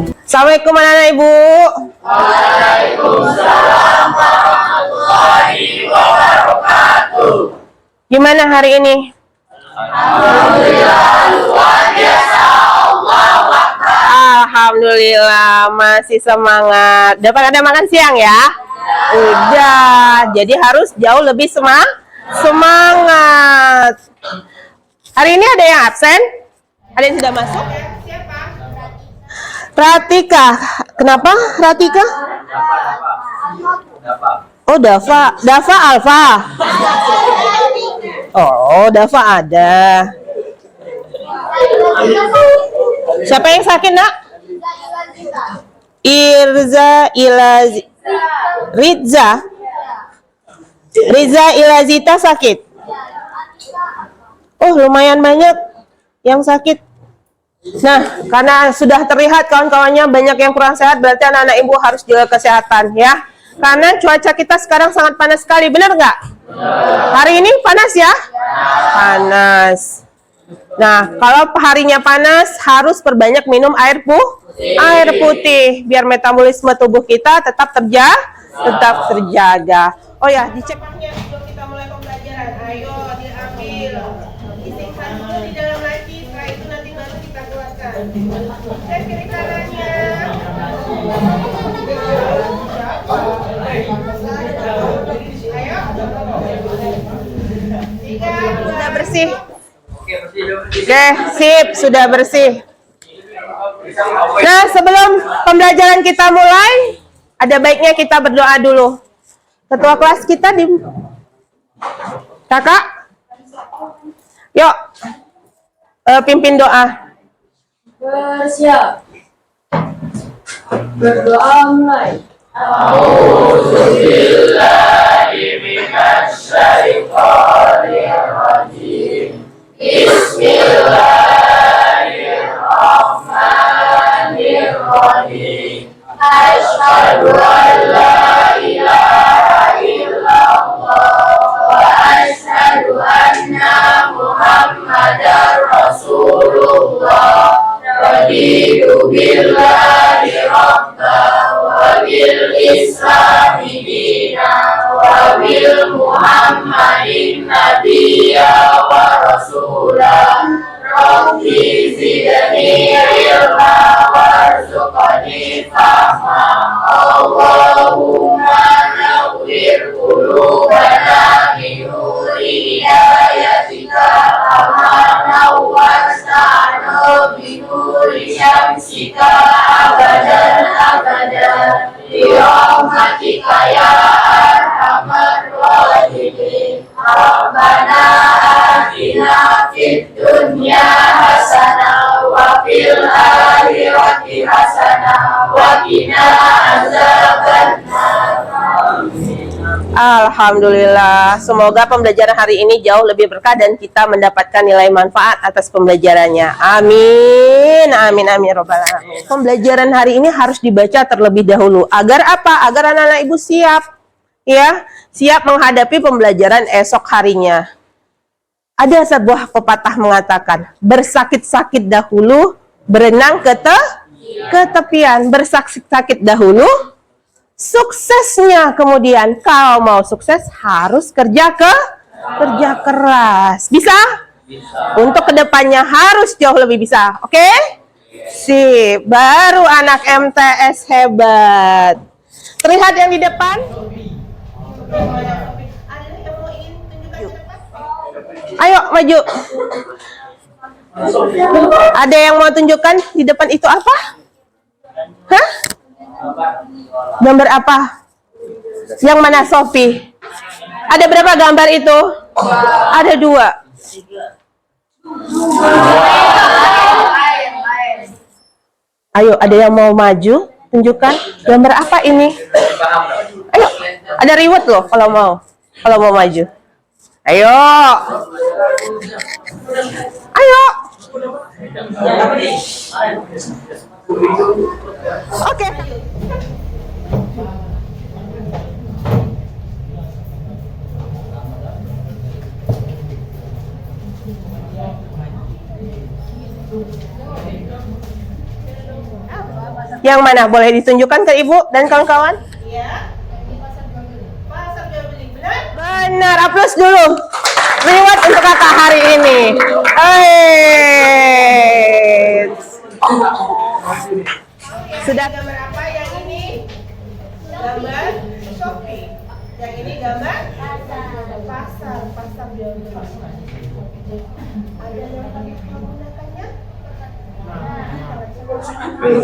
Assalamualaikum anak-anak ibu. Waalaikumsalam warahmatullahi wabarakatuh. Gimana hari ini? Alhamdulillah luar biasa. Allahu Akbar. Alhamdulillah masih semangat. Dapat ada makan siang ya? Udah. Jadi harus jauh lebih semangat. Hari ini ada yang absen? Ada yang sudah masuk? Ratika. Kenapa Ratika? Oh, Dava. Dava Alfa. Oh, Dava ada. Siapa yang sakit, Nak? Irza Ilazi. Riza Ilazita sakit. Oh, lumayan banyak yang sakit. Nah, karena sudah terlihat kawan-kawannya banyak yang kurang sehat, berarti anak-anak ibu harus jaga kesehatan ya. Karena cuaca kita sekarang sangat panas sekali, benar nggak? Hari ini panas ya? Panas. Nah, kalau harinya panas, harus perbanyak minum air putih, biar metabolisme tubuh kita tetap terjaga. Oh ya, dicek sebelum kita mulai pembelajaran. Ayo diambil. Disimpan dulu di dalam laci, setelah itu nanti baru kita keluarkan. Cek kiri kanannya. Ayo. 3, sudah bersih. Oke, sip, sudah bersih. Nah, sebelum pembelajaran kita mulai, ada baiknya kita berdoa dulu. Ketua kelas kita di Kakak. Yuk. Pimpin doa. Bersiap. Berdoa mulai. A'udzubillahi minasyaitonir rajim. Bismillahirrahmanirrahim. Asyhadu an la ilaha illallah wa asyhadu anna Muhammadar Rasulullah. Raditu billahi rabban wa bil islami dinan wa bil Muhammadin nabiyya wa rasulah. Rabbi zidni ilma warzuqni fahma. Allahumma nawwir qulubana bi nuri hidayatika kama nawwartana bi nuri syamsika abadan abadan bi rahmatika ya arhamar rahimin. Rabbana atina fid dunya hasanah wa fil akhirati hasanah wa qina azabannar. Alhamdulillah, semoga pembelajaran hari ini jauh lebih berkah dan kita mendapatkan nilai manfaat atas pembelajarannya. Amin, amin, amin, robbal alamin. Pembelajaran hari ini harus dibaca terlebih dahulu. Agar apa? Agar anak-anak ibu siap, ya, siap menghadapi pembelajaran esok harinya. Ada sebuah pepatah mengatakan, bersakit-sakit dahulu, berenang ke tepian. Bersakit-sakit dahulu, suksesnya kemudian. Kalau mau sukses harus kerja keras. Bisa? Untuk kedepannya harus jauh lebih bisa. Oke? Sip. Baru anak MTS hebat. Terlihat yang di depan? Ayo maju. Ada yang mau tunjukkan di depan itu apa? Hah? Gambar apa? Yang mana Sofi? Ada berapa gambar itu? Ada 2. Ayo, ada yang mau maju? Tunjukkan gambar apa ini? Ayo, ada reward loh kalau mau maju. Ayo. Ayo. Oke. Yang mana? Boleh ditunjukkan ke Ibu dan kawan-kawan? Iya. Pasar jual beli, benar? Benar, aplaus dulu. Reward untuk kakak hari ini. Sudah gambar apa yang ini? Gambar Shopee. Yang ini gambar pasar jual beli. Ada yang pakai menggunakannya?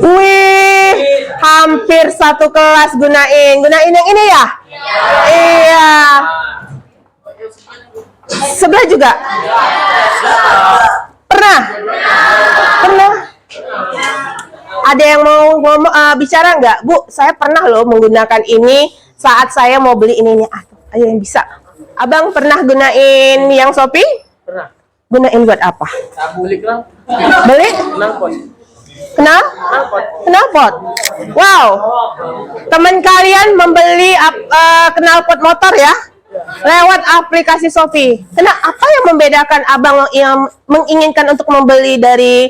Wih, hampir satu kelas gunain yang ini ya? Iya. Sebelah juga? Pernah? Ada yang mau bicara nggak? Bu, saya pernah loh menggunakan ini saat saya mau beli ini. Ayo yang bisa. Abang pernah gunain yang Shopee? Pernah. Gunain buat apa? Beli kerang. Beli? Knalpot. Knalpot. Wow. Teman kalian membeli knalpot motor ya? Lewat aplikasi Shopee. Apa yang membedakan abang yang menginginkan untuk membeli dari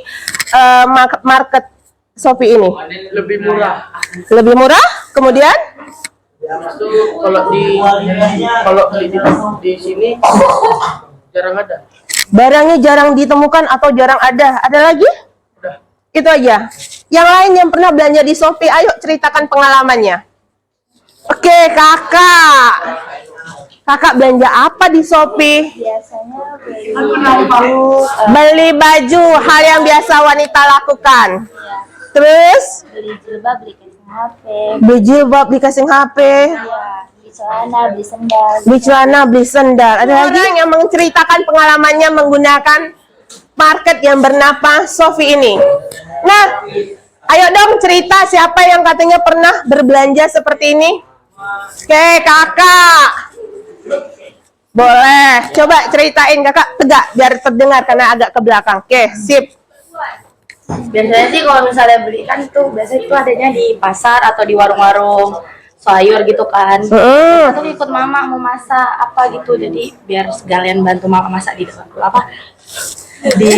market Shopee ini? Lebih murah. Lebih murah? Kemudian? Itu kalau beli di sini jarang ada. Barangnya jarang ditemukan atau jarang ada. Ada lagi? Udah. Itu aja. Yang lain yang pernah belanja di Shopee, ayo ceritakan pengalamannya. Oke, kakak. Kakak belanja apa di Shopee? Biasanya Beli baju, hal yang biasa wanita lakukan. Terus? beli jilbab, beli casing HP, Beli jilbab, beli casing HP. beli celana, beli sendal. Beli celana, beli sendal. Ada lagi yang menceritakan pengalamannya menggunakan market yang bernama Shopee ini. Nah, ayo dong cerita siapa yang katanya pernah berbelanja seperti ini. Oke, kakak. Boleh. Coba ceritain kakak tegak biar terdengar karena agak ke belakang. Oke, sip. Biasanya sih kalau misalnya beli kan tuh biasanya itu adanya di pasar atau di warung-warung sayur gitu kan. Atau ikut mama mau masak apa gitu, jadi biar sekalian bantu mama masak di di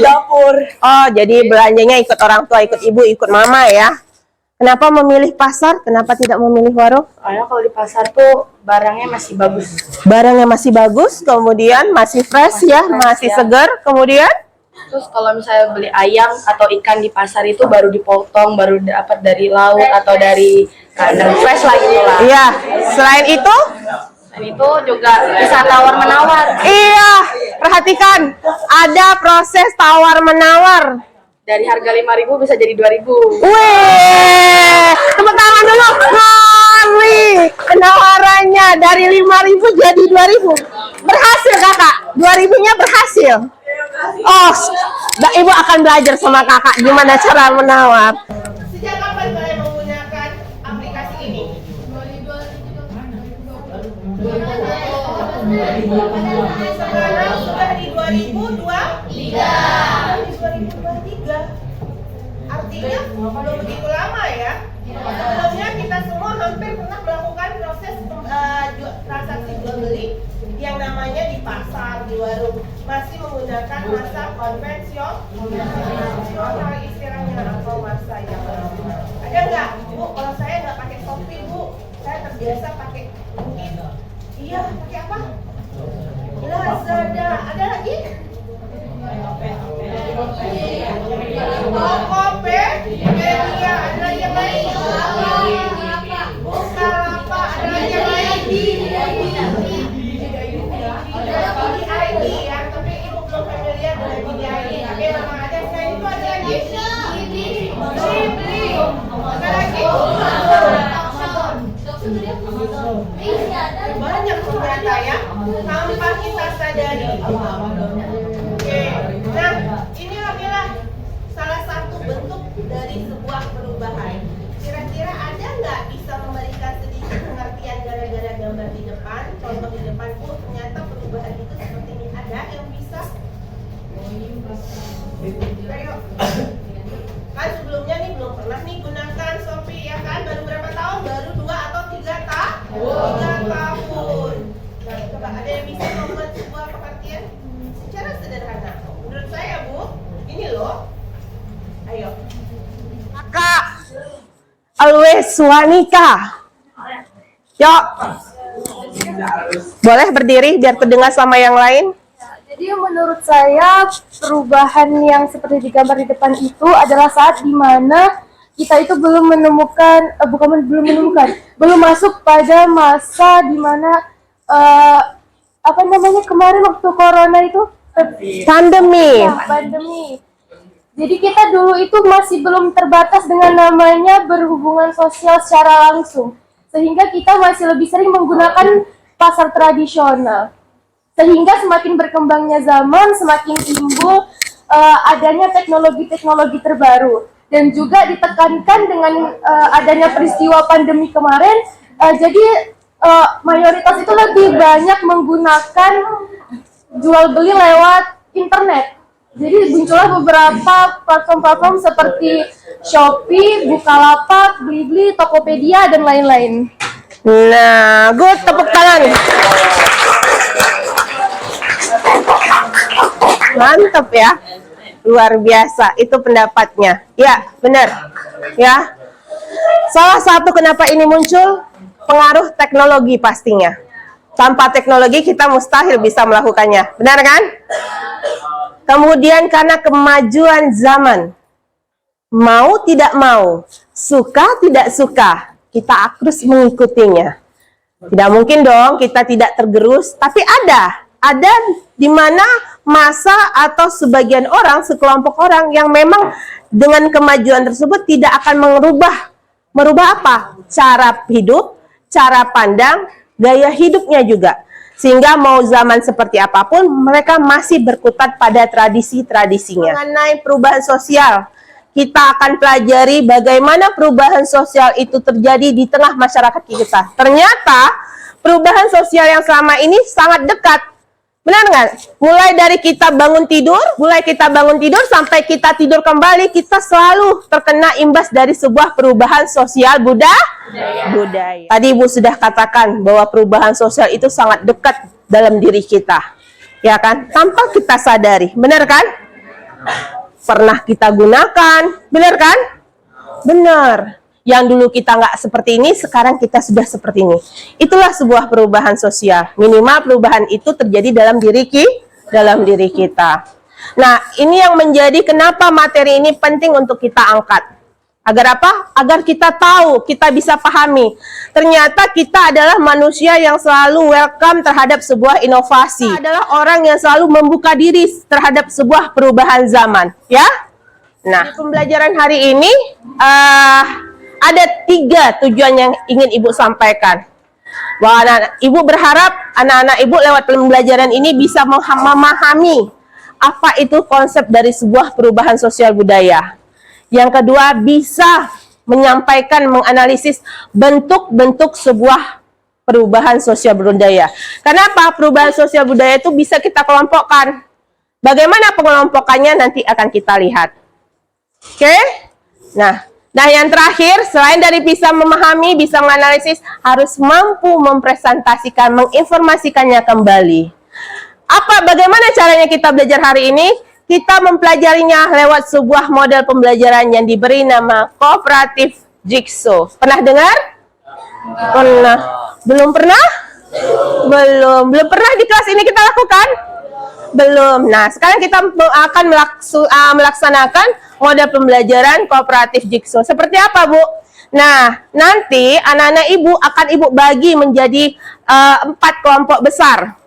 dapur. Oh, jadi belanjanya ikut orang tua, ikut ibu, ikut mama ya. Kenapa memilih pasar? Kenapa tidak memilih warung? Soalnya kalau di pasar tuh barangnya masih bagus. Barangnya masih bagus, kemudian masih fresh ya, masih ya. segar, kemudian Terus kalau misalnya beli ayam atau ikan di pasar itu baru dipotong, baru dapat dari laut atau dari kandang fresh lah gitu lah. iya. Selain itu, Dan itu juga bisa tawar-menawar. iya, perhatikan ada proses tawar menawar. Dari harga 5.000 bisa jadi 2.000. Wih, tepuk tangan dulu. Ngeri, penawarannya dari 5.000 jadi 2.000. Berhasil kakak, 2.000-nya berhasil. Oh, ibu akan belajar sama kakak gimana cara menawar. Sejak kapan kalian menggunakan aplikasi ini? Sekarang sudah di 2023. Artinya belum begitu lama ya. Sebelumnya kita semua hampir pernah melakukan proses transaksi jual beli yang namanya di pasar, di warung, masih menggunakan masa konvensional istilahnya atau masa yang ada nggak, Bu? Kalau saya nggak pakai Shopee, Bu, saya terbiasa pakai mungkin, iya pakai apa? Lazada, ada lagi? Tokopedia, ada lagi yang lain? Bukalapak, ada lagi yang lain? ID ya, tapi ibu belum familiar dengan ID. Tapi memang ada. Selain itu ada lagi? Ghibli. Ada lagi? Banyak ternyata ya, tanpa kita sadari. Oke, nah inilah salah satu bentuk dari sebuah perubahan. Kira-kira ada nggak bisa memberikan sedikit pengertian gara-gara gambar di depan, contoh di depan, Bu, ternyata perubahan itu seperti ini. Ada yang bisa? Ayo. Kan sebelumnya nih belum pernah nih gunakan Shopee ya kan? Baru berapa tahun? Baru 2 atau 3 tahun? 3 tahun. Nah, coba ada yang bisa membuat sebuah pengertian secara sederhana? Menurut saya, Bu, ini loh. always wanita. Yuk. Boleh berdiri biar terdengar sama yang lain. Jadi menurut saya perubahan yang seperti digambar di depan itu adalah saat dimana kita itu belum masuk pada masa dimana kemarin waktu corona itu Pandemi. ya, pandemi. Jadi kita dulu itu masih belum terbatas dengan namanya berhubungan sosial secara langsung, sehingga kita masih lebih sering menggunakan pasar tradisional. Sehingga semakin berkembangnya zaman, semakin timbul adanya teknologi-teknologi terbaru. Dan juga ditekankan dengan adanya peristiwa pandemi kemarin, jadi mayoritas itu lebih banyak menggunakan jual beli lewat internet. Jadi muncullah beberapa platform-platform seperti Shopee, Bukalapak, Blibli, Tokopedia, dan lain-lain. Nah, good, tepuk tangan. Mantap ya. Luar biasa, itu pendapatnya. Ya, benar. Ya. Salah satu kenapa ini muncul, pengaruh teknologi pastinya. Tanpa teknologi kita mustahil bisa melakukannya. Benar kan? Kemudian karena kemajuan zaman. Mau tidak mau, suka tidak suka, kita harus mengikutinya. Tidak mungkin dong kita tidak tergerus, tapi ada di mana masa atau sebagian orang, sekelompok orang yang memang dengan kemajuan tersebut tidak akan merubah apa? Cara hidup, cara pandang, gaya hidupnya juga. Sehingga mau zaman seperti apapun, mereka masih berkutat pada tradisi-tradisinya. Mengenai perubahan sosial, kita akan pelajari bagaimana perubahan sosial itu terjadi di tengah masyarakat kita. Ternyata perubahan sosial yang selama ini sangat dekat. Benar nggak? Mulai dari kita bangun tidur sampai kita tidur kembali, kita selalu terkena imbas dari sebuah perubahan sosial budaya. Tadi Ibu sudah katakan bahwa perubahan sosial itu sangat dekat dalam diri kita. Ya kan? Tanpa kita sadari. Benar kan? Pernah kita gunakan. Benar kan? Benar. Yang dulu kita nggak seperti ini, sekarang kita sudah seperti ini. Itulah sebuah perubahan sosial. Minimal perubahan itu terjadi dalam diri kita. Nah, ini yang menjadi kenapa materi ini penting untuk kita angkat. Agar apa? Agar kita tahu, kita bisa pahami. Ternyata kita adalah manusia yang selalu welcome terhadap sebuah inovasi. Kita adalah orang yang selalu membuka diri terhadap sebuah perubahan zaman. Ya? Nah, di pembelajaran hari ini, ada 3 tujuan yang ingin Ibu sampaikan. Bahwa Ibu berharap anak-anak Ibu lewat pembelajaran ini bisa memahami apa itu konsep dari sebuah perubahan sosial budaya. Yang kedua, bisa menyampaikan, menganalisis bentuk-bentuk sebuah perubahan sosial budaya. Kenapa? Perubahan sosial budaya itu bisa kita kelompokkan. Bagaimana pengelompokannya nanti akan kita lihat. Oke? Nah, yang terakhir, selain dari bisa memahami, bisa menganalisis, harus mampu mempresentasikan, menginformasikannya kembali. Bagaimana caranya kita belajar hari ini? Kita mempelajarinya lewat sebuah model pembelajaran yang diberi nama Kooperatif Jigsaw. Pernah dengar? Pernah. Belum pernah? Belum pernah di kelas ini kita lakukan? Belum. Nah, sekarang kita akan melaksanakan model pembelajaran Kooperatif Jigsaw. Seperti apa, Bu? Nah, nanti anak-anak Ibu akan Ibu bagi menjadi 4 kelompok besar.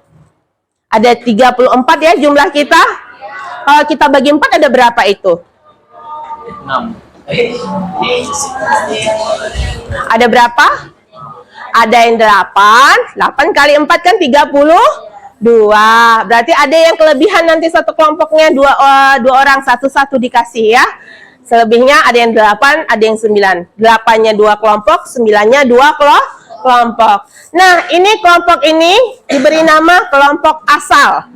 Ada 34 ya jumlah kita. Kalau kita bagi 4 ada berapa itu? 6. Ada berapa? Ada yang 8. 8 kali 4 kan 32. Berarti ada yang kelebihan nanti satu kelompoknya dua orang, satu-satu dikasih ya. Selebihnya ada yang 8, ada yang 9. 8-nya 2 kelompok, 9-nya 2 kelompok. Nah, ini kelompok ini diberi nama kelompok asal.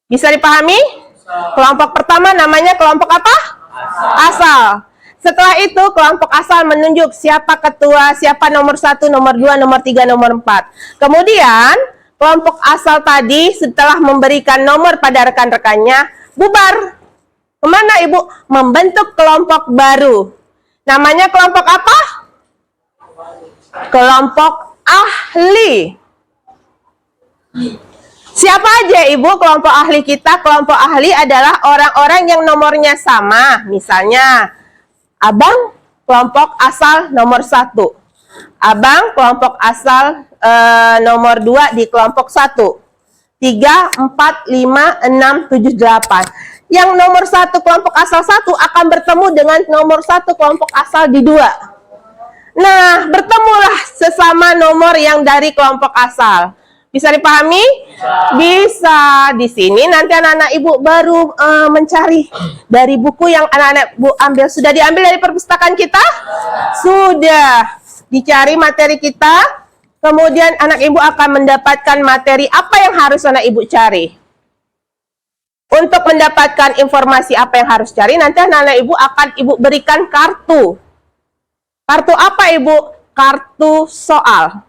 Bisa dipahami? Kelompok pertama namanya kelompok apa? Asal. Setelah itu kelompok asal menunjuk siapa ketua, siapa nomor 1, nomor 2, nomor 3, nomor 4. Kemudian kelompok asal tadi setelah memberikan nomor pada rekan-rekannya, bubar. Kemana Ibu? Membentuk kelompok baru. Namanya kelompok apa? Kelompok ahli. Siapa aja Ibu kelompok ahli kita? Kelompok ahli adalah orang-orang yang nomornya sama. Misalnya, Abang kelompok asal nomor 1. Abang kelompok asal nomor 2 di kelompok 1. 3, 4, 5, 6, 7, 8. Yang nomor 1 kelompok asal 1 akan bertemu dengan nomor 1 kelompok asal di 2. Nah, bertemulah sesama nomor yang dari kelompok asal. Bisa dipahami? Bisa. Di sini nanti anak-anak Ibu baru mencari dari buku yang anak-anak Ibu ambil. Sudah diambil dari perpustakaan kita? Sudah. Dicari materi kita. Kemudian anak Ibu akan mendapatkan materi apa yang harus anak Ibu cari. Untuk mendapatkan informasi apa yang harus cari, nanti anak-anak Ibu akan Ibu berikan kartu. Kartu apa Ibu? Kartu soal.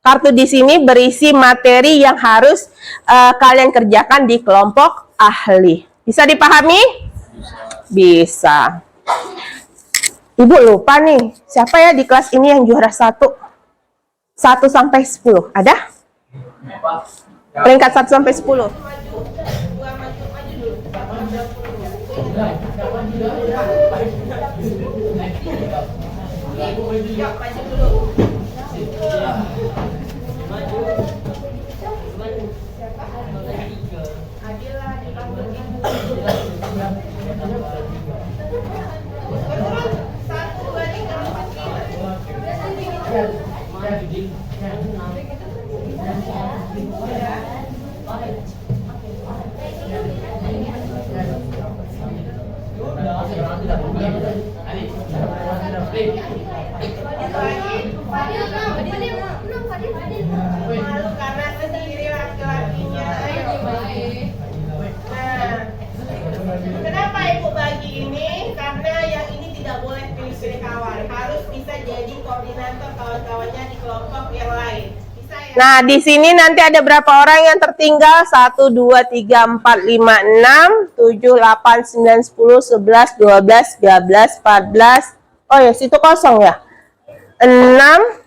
Kartu di sini berisi materi yang harus kalian kerjakan di kelompok ahli. Bisa dipahami? Bisa. Ibu lupa nih, siapa ya di kelas ini yang juara 1? 1 sampai 10. Ada? Peringkat 1 sampai 10. Malu karena sendiri laki-lakinya. Nah, kenapa Ibu bagi ini? Karena yang ini tidak boleh pilih-pilih kawan. Harus bisa jadi koordinator kawan-kawannya di kelompok yang lain. Bisa ya? Nah, di sini nanti ada berapa orang yang tertinggal? 1, 2, 3, 4, 5, 6, 7, 8, 9, 10, 11, 12, 13, 14. Oh ya, situ kosong ya. 6,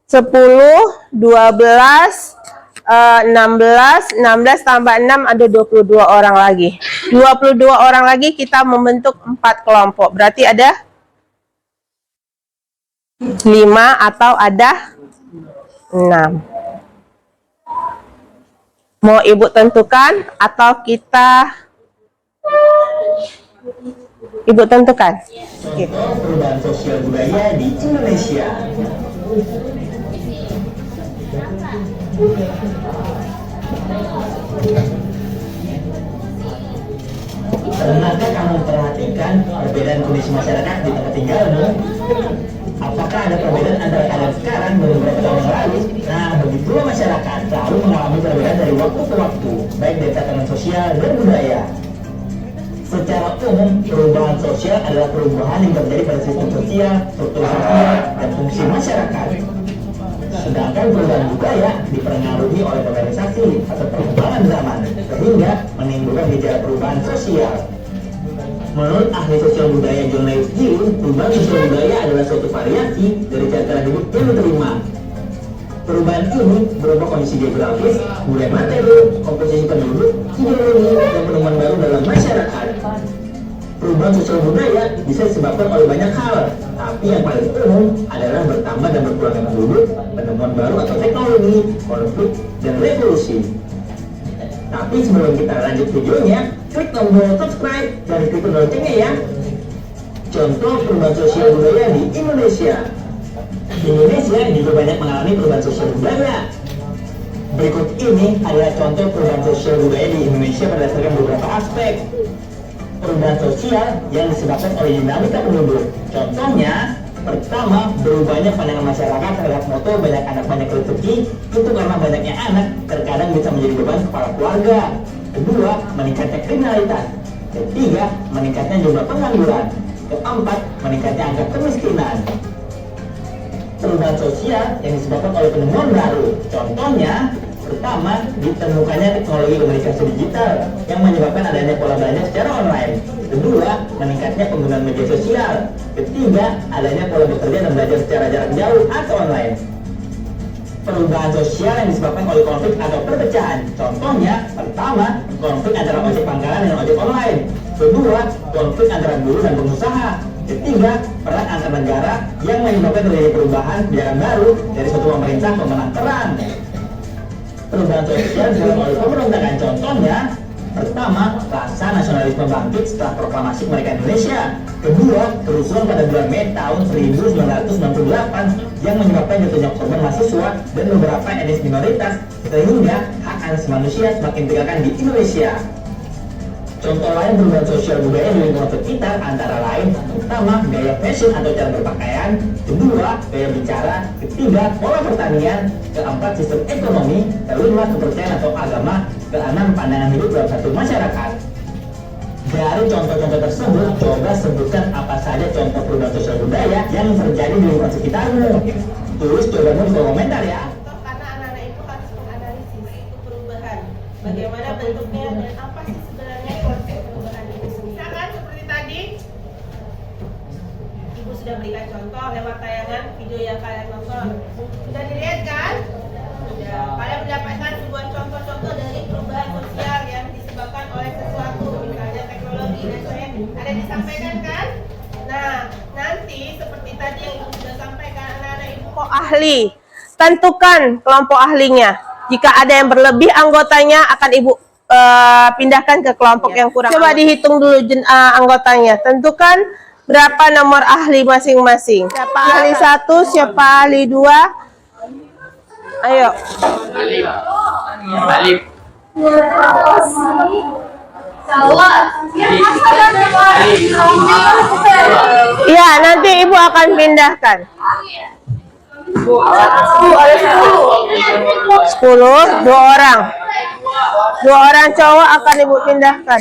10, 12, 16 tambah 6 ada 22 orang lagi. 22 orang lagi kita membentuk 4 kelompok. Berarti ada 5 atau ada 6. Mau Ibu tentukan atau kita Ibu tentukan? Oke. Perubahan sosial budaya di Indonesia. Pernahkah kamu perhatikan perbedaan kondisi masyarakat di tempat tinggalmu? Apakah ada perbedaan antara kalian sekarang dan beberapa tahun yang lalu? Nah, begitulah masyarakat selalu mengalami perbedaan dari waktu ke waktu, baik dari tatanan sosial dan budaya. Secara umum, perubahan sosial adalah perubahan yang terjadi pada sistem sosial, struktur sosial, dan fungsi masyarakat. Sedangkan perubahan budaya dipengaruhi oleh organisasi atau perkembangan zaman, sehingga menimbulkan gejala perubahan sosial. Menurut ahli sosial budaya John Lewis Gill, perubahan sosial budaya adalah suatu variasi dari cara hidup yang diterima. Perubahan ini berupa kondisi geografis, budaya materi, komposisi penduduk, ideologi, dan penemuan baru dalam masyarakat. Perubahan sosial budaya bisa disebabkan oleh banyak hal, tapi yang paling umum adalah bertambah dan berkurangnya penduduk, penemuan baru atau teknologi, konflik, dan revolusi. Tapi sebelum kita lanjut videonya, klik tombol subscribe dan klik loncengnya ya. Contoh perubahan sosial budaya di Indonesia. Indonesia juga banyak mengalami perubahan sosial budaya. Berikut ini adalah contoh perubahan sosial budaya di Indonesia berdasarkan beberapa aspek. Perubahan sosial yang disebabkan oleh dinamika penduduk. Contohnya, pertama, berubahnya pandangan masyarakat terhadap moto banyak anak banyak rezeki. Itu karena banyaknya anak terkadang bisa menjadi beban kepala keluarga. Kedua, meningkatnya kriminalitas. Ketiga, meningkatnya jumlah pengangguran. Keempat, meningkatnya angka kemiskinan. Perubahan sosial yang disebabkan oleh penemuan baru. Contohnya, pertama, ditemukannya teknologi komunikasi digital yang menyebabkan adanya pola belanja secara online. online. Kedua, meningkatnya penggunaan media sosial. Ketiga, adanya pola bekerja dan belajar secara jarak jauh atau online. Perubahan sosial yang disebabkan oleh konflik atau perpecahan. Contohnya, pertama, konflik antara ojek pangkalan dan ojek online. Kedua, konflik antara buruh dan pengusaha. Ketiga, peran antar negara yang menyebabkan terjadi perubahan kebijakan baru dari suatu pemerintah pemenang perang. Perubahan sosial dilakukan oleh pemberontakan. Contohnya, pertama, rasa nasionalisme bangkit setelah proklamasi kemerdekaan Indonesia. Kedua, kerusuhan pada bulan Mei tahun 1998 yang menyebabkan jatuhnya korban mahasiswa dan beberapa etnis minoritas, sehingga hak asasi manusia semakin ditegakkan di Indonesia. Contoh lain perubahan sosial budaya di lingkungan sekitar antara lain, pertama, gaya fashion atau cara berpakaian. Kedua, gaya bicara. Ketiga, pola pertanian. Keempat, sistem ekonomi. Kelima, kepercayaan atau agama. Keenam, pandangan hidup dalam satu masyarakat. Dari contoh-contoh tersebut, coba sebutkan apa saja contoh perubahan sosial budaya yang terjadi di lingkungan sekitarmu. Tulis jawabanmu di kolom komentar ya. Karena anak-anak itu harus menganalisis itu perubahan. Bagaimana bentuknya dan apa sih sebenarnya konsep perubahan itu. Misalkan seperti tadi, Ibu sudah berikan contoh lewat tayangan video yang kalian nonton. Sudah dilihat kan? Sudah. Kalian mendapatkan sebuah contoh-contoh dari perubahan sosial yang disebabkan oleh sesuatu, misalnya teknologi dan sebagainya. Ada disampaikan kan? Nah, nanti seperti tadi yang Ibu sudah sampaikan, anak-anak Ibu kok ahli. Tentukan kelompok ahlinya. Jika ada yang berlebih anggotanya akan Ibu pindahkan ke kelompok yang kurang. Coba dihitung dulu anggotanya. Tentukan berapa nomor ahli masing-masing. Siapa ahli 1, siapa ahli 2? Ayo. Alif. Iya, nanti Ibu akan pindahkan. 10, 2 orang. 2 orang cowok akan Ibu pindahkan.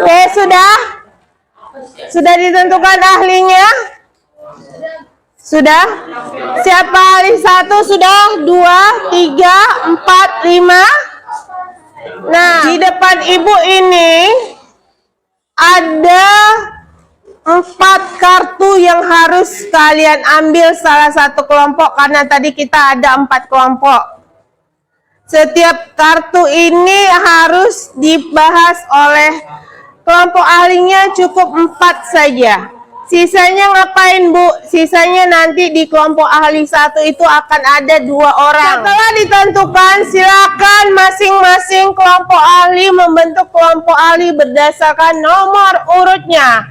Oke, sudah? Sudah ditentukan ahlinya? Sudah? Siapa ahli 1 sudah? 2, 3, 4, 5? Nah, di depan Ibu ini ada 4 kartu yang harus kalian ambil salah satu kelompok karena tadi kita ada 4 kelompok. Setiap kartu ini harus dibahas oleh kelompok ahlinya cukup 4 saja. Sisanya ngapain, Bu? Sisanya nanti di kelompok ahli 1 itu akan ada 2 orang. Setelah ditentukan, silakan masing-masing kelompok ahli membentuk kelompok ahli berdasarkan nomor urutnya.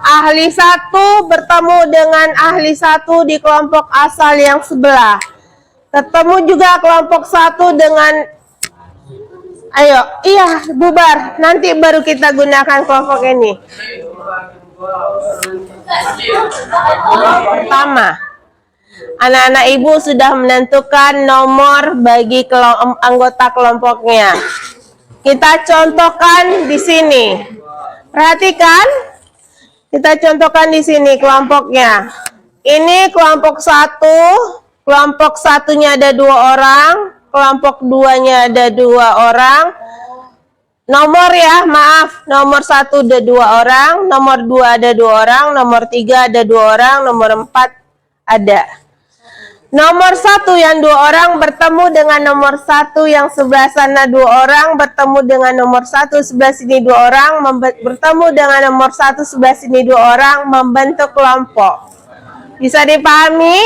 Ahli 1 bertemu dengan ahli 1 di kelompok asal yang sebelah. Ketemu juga kelompok 1 dengan... Ayo, iya, bubar. Nanti baru kita gunakan kelompok ini. Pertama, anak-anak Ibu sudah menentukan nomor bagi anggota kelompoknya. Kita contohkan di sini. Perhatikan, kita contohkan di sini kelompoknya. Ini kelompok 1, kelompok 1-nya ada 2 orang, kelompok 2-nya ada 2 orang. Nomor ya, maaf, nomor 1 ada 2 orang, nomor 2 ada 2 orang, nomor 3 ada 2 orang, nomor 4 ada. Nomor 1 yang 2 orang bertemu dengan nomor 1 yang sebelah sana 2 orang, bertemu dengan nomor 1 sebelah sini 2 orang, bertemu dengan nomor 1 sebelah sini 2 orang, membentuk kelompok. Bisa dipahami?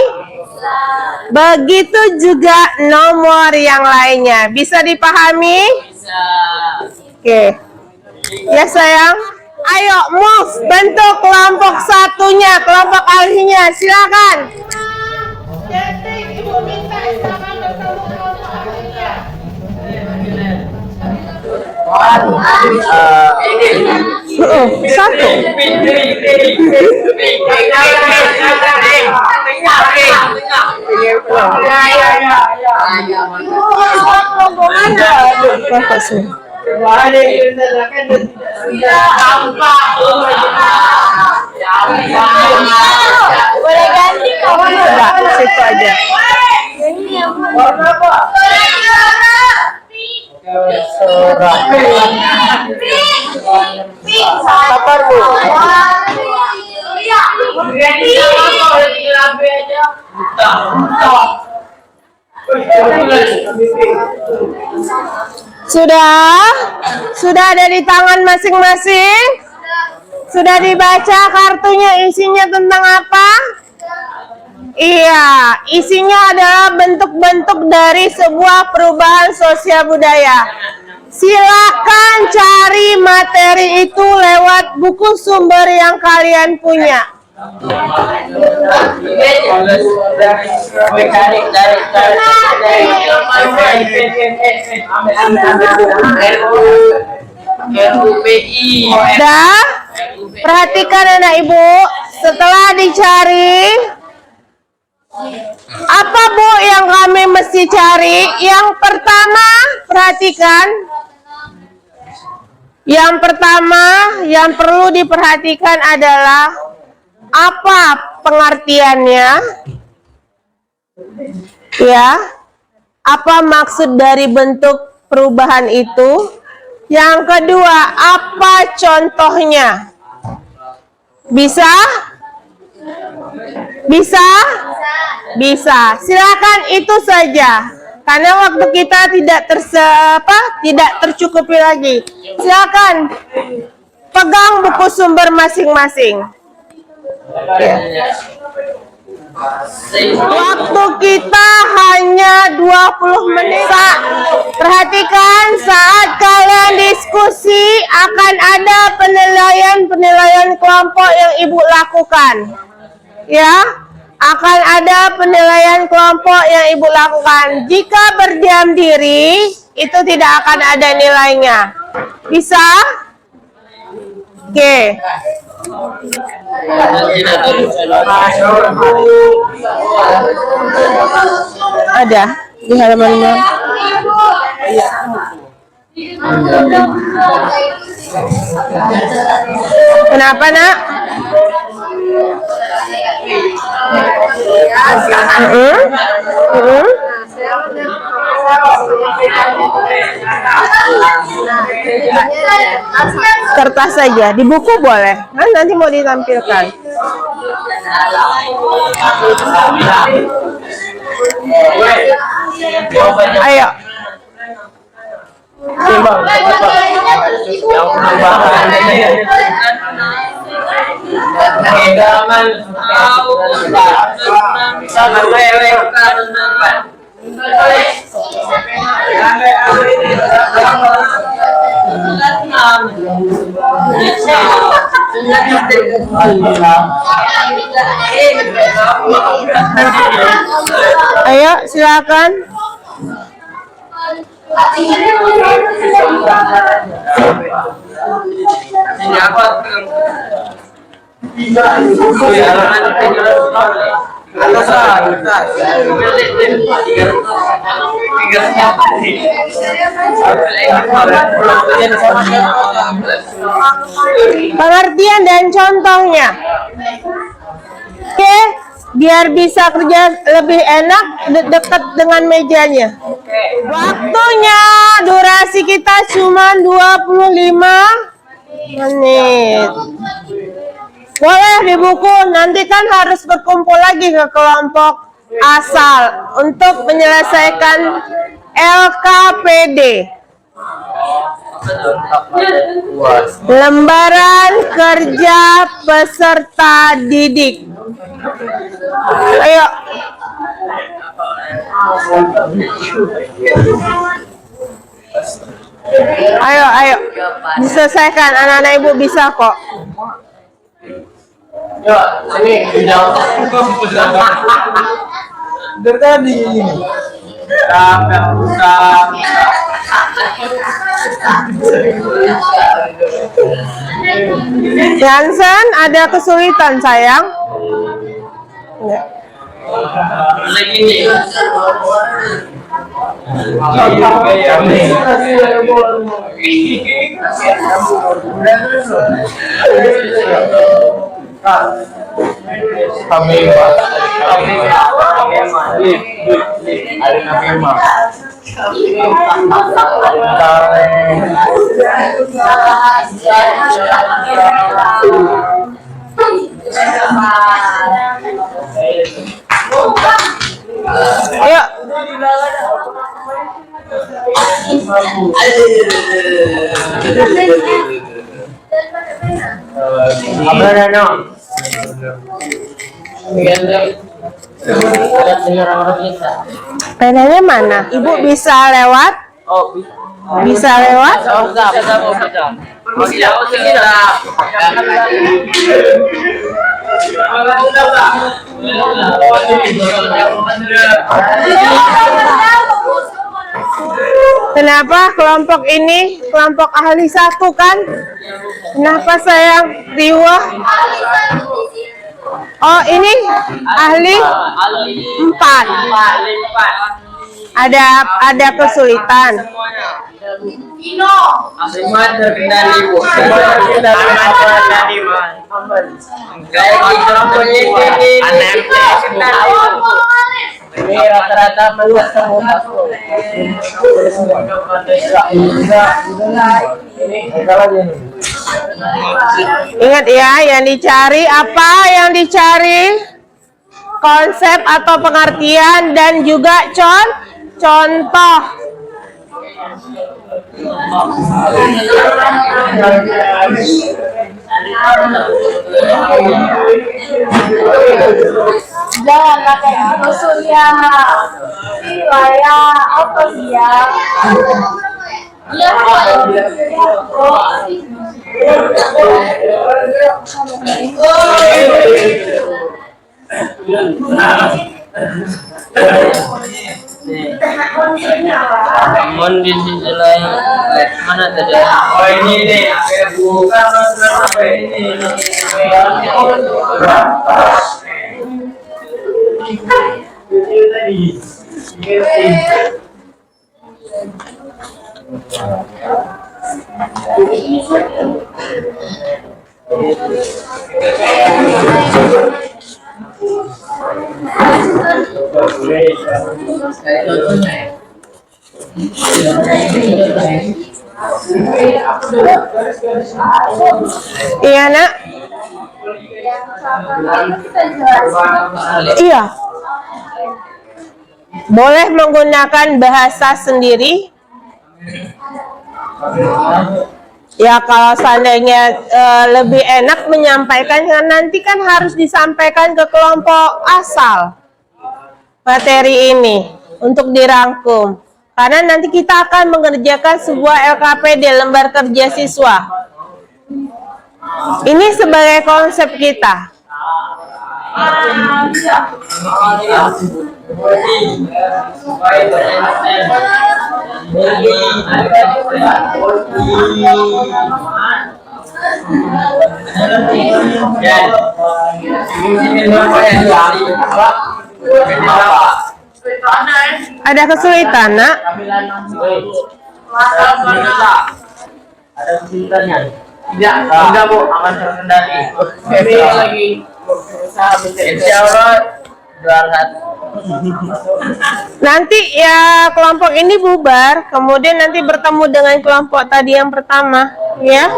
Begitu juga nomor yang lainnya. Bisa dipahami? Bisa. Oke. Ya sayang. Ayo move, bentuk kelompok satunya, kelompok ahlinya. Silakan. Jadi Ibu minta sama bertemu kelompok ahlinya. Satu. Bapak sih. Boleh ganti kawan. Enggak, situ aja. Sabar Bu. Sudah ada di tangan masing-masing? Sudah dibaca kartunya isinya tentang apa? Iya, isinya adalah bentuk-bentuk dari sebuah perubahan sosial budaya. Silakan cari materi itu lewat buku sumber yang kalian punya. Udah? Perhatikan anak ibu, setelah dicari, apa Bu yang kami mesti cari? Yang pertama, perhatikan. Yang pertama yang perlu diperhatikan adalah apa pengertiannya? Ya. Apa maksud dari bentuk perubahan itu? Yang kedua, apa contohnya? Bisa? Bisa? Bisa. Silakan itu saja. Karena waktu kita tidak tercukupi lagi. Silakan pegang buku sumber masing-masing. Ya. Waktu kita hanya 20 menit. Perhatikan, saat kalian diskusi akan ada penilaian kelompok yang Ibu lakukan. Ya, akan ada penilaian kelompok yang Ibu lakukan. Jika berdiam diri, itu tidak akan ada nilainya. Bisa? Oke. Ada di halaman 6. Kenapa, Nak? Kertas saja, di buku boleh. Kan nanti mau ditampilkan. Ayo. Ayo, silakan. Pengertian dan contohnya. Oke, biar bisa kerja lebih enak dekat dengan mejanya. Waktunya, durasi kita cuma 25 menit. Boleh di buku, nanti kan harus berkumpul lagi ke kelompok asal untuk menyelesaikan LKPD. Lembaran kerja peserta didik. Ayo. Ayo. Diselesaikan, anak-anak ibu bisa kok. Ya, ini dari tadi ini. Jansen, ada kesulitan sayang? Enggak. Ayo. Penanya mana? Ibu bisa lewat? Bisa lewat? Kenapa kelompok ini kelompok ahli 1 kan? Kenapa saya riwah? Oh, ini ahli 4. Ada kesulitan. Semua terkendali, Bu. Semua terkendali, kayak gitu ini rata-rata Ingat ya, yang dicari apa? Yang dicari konsep atau pengertian dan juga contoh. Janganlah kayak gitu Surya. Kayak apa sih ya? Namun di sisi lain, mana tadi? Oh ini nih, bukan apa ini? Iya, Nak? Iya. Boleh menggunakan bahasa sendiri? Ya, kalau seandainya lebih enak menyampaikan, nanti kan harus disampaikan ke kelompok asal materi ini untuk dirangkum. Karena nanti kita akan mengerjakan sebuah LKPD, lembar kerja siswa. Ini sebagai konsep kita. Ada kesulitan, Nak? Ada kesulitannya? Tidak, Bu, aman terkendali. Ini lagi insya Allah 200. Nanti ya kelompok ini bubar, kemudian nanti bertemu dengan kelompok tadi yang pertama, ya.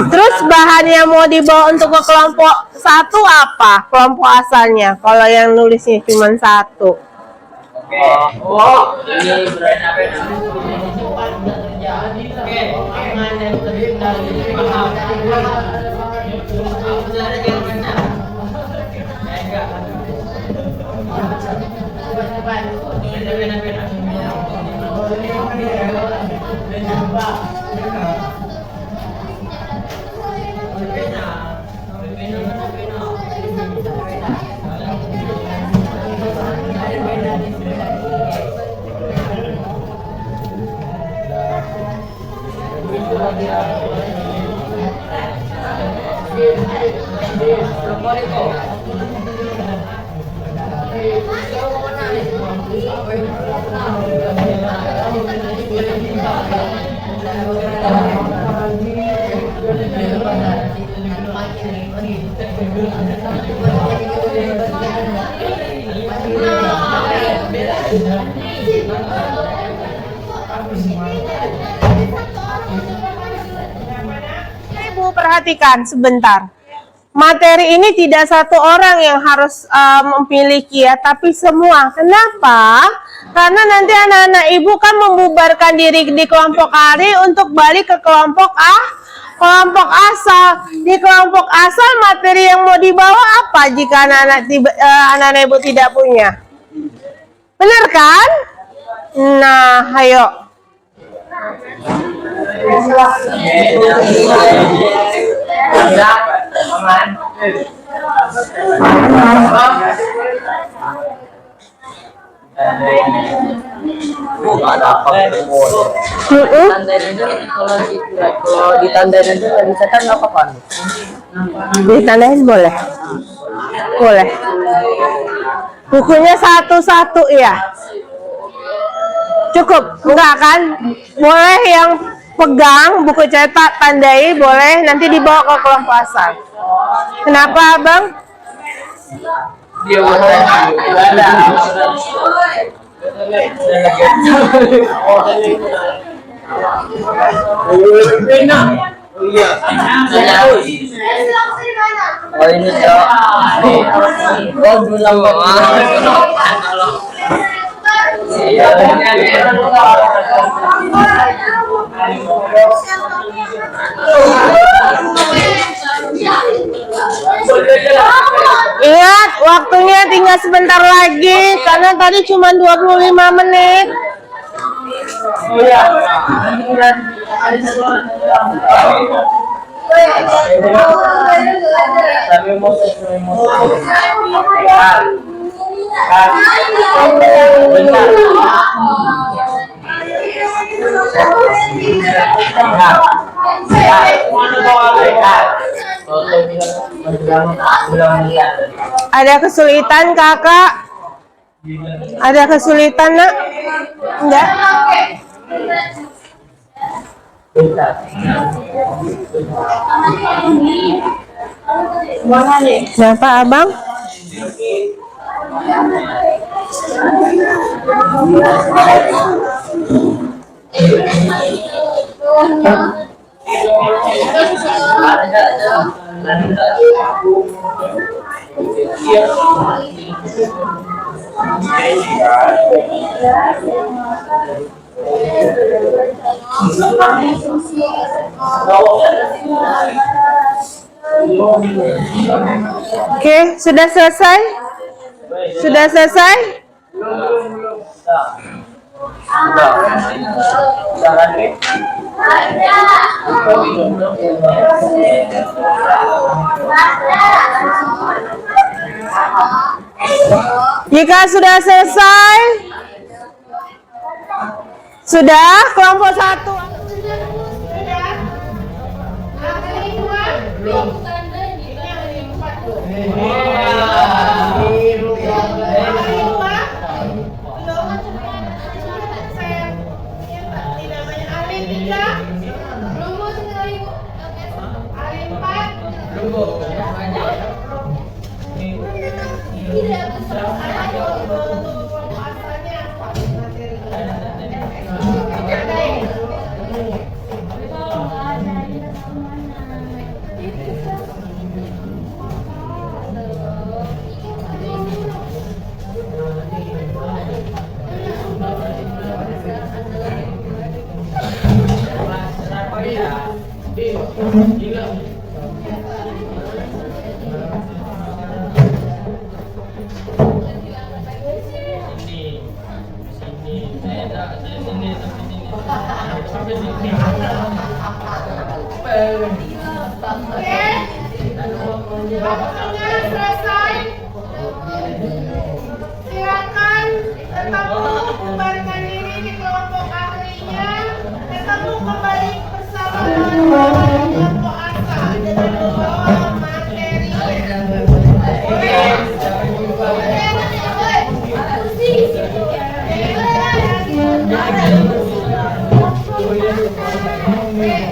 Terus bahan yang mau dibawa untuk ke kelompok 1 apa? Kelompok asalnya, kalau yang nulisnya cuma 1. Oh, ini berarti apa? Ibu perhatikan sebentar. Materi ini tidak satu orang yang harus memiliki ya, tapi semua. Kenapa? Karena nanti anak-anak ibu kan membubarkan diri di kelompok hari untuk balik ke kelompok kelompok asal. Di kelompok asal materi yang mau dibawa apa jika anak-anak ibu tidak punya? Benar kan? Nah, ayo. Ada apa? Tandain aja kalau ditandain aja nggak bisa kan nggak apa-apa. Ditandain boleh. Boleh. Bukunya satu-satu ya. Cukup, enggak kan? Boleh yang pegang buku cetak tandai, boleh nanti dibawa ke kelompok asal. Kenapa, Abang? Dia oh ini cok. Oh bilang Ingat, waktunya tinggal sebentar lagi karena tadi cuma 25 menit. Ada kesulitan kakak? Ada kesulitan nak? Enggak? Kenapa abang? Oke, sudah selesai? Sudah selesai? Jika sudah selesai, sudah kelompok 1. Waktunya selesai. Silakan ketemu bubarkan diri di kelompok akhirnya. Ketemu kembali bersama kelompok asal dengan membawa materi. Oke.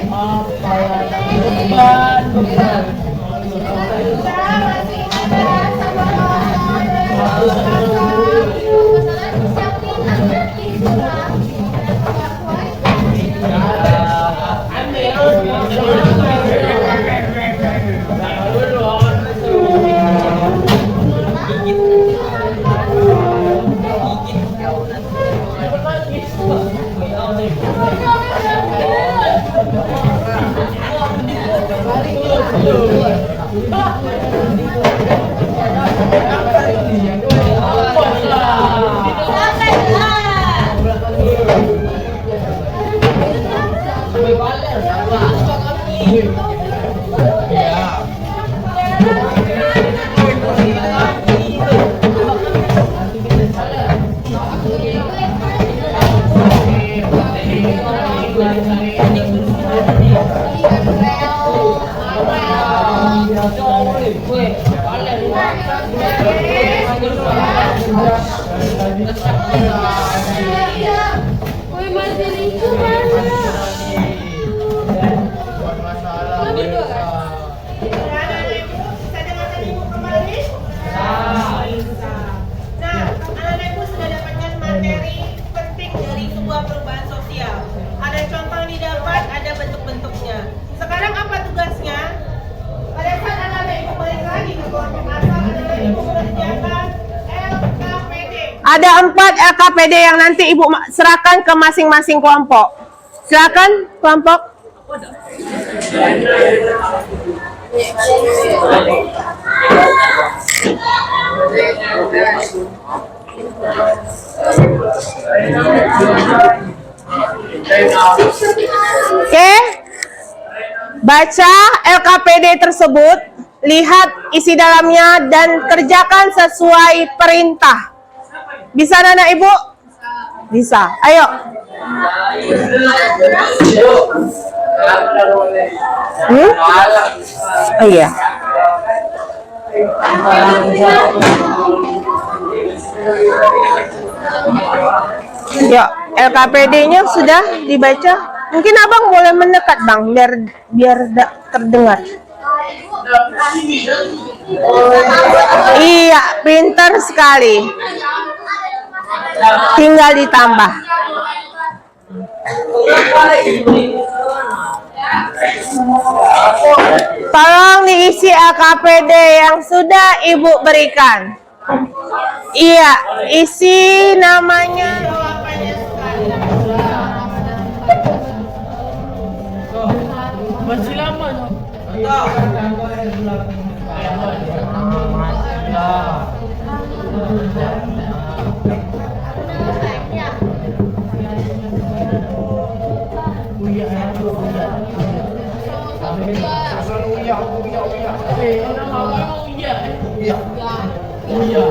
Ada 4 LKPD yang nanti Ibu serahkan ke masing-masing kelompok. Silakan kelompok. Oke. Baca LKPD tersebut, lihat isi dalamnya dan kerjakan sesuai perintah. Bisa anak Ibu? Bisa. Ayo. Oh iya. Yuk, LKPD-nya sudah dibaca. Mungkin Abang boleh mendekat, Bang, biar terdengar. Iya, pintar sekali. Tinggal ditambah. Tolong diisi LKPD yang sudah Ibu berikan. Iya, isi namanya. Masih lama dong. Ayo,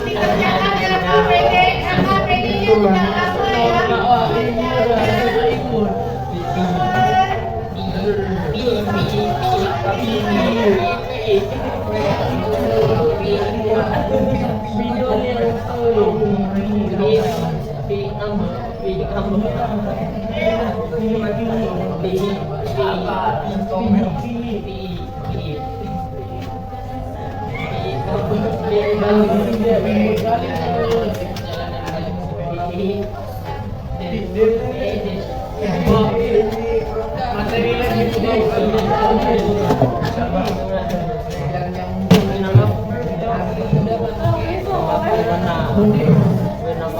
dikerjakan LKPD, LKPD-nya tidak lama ya.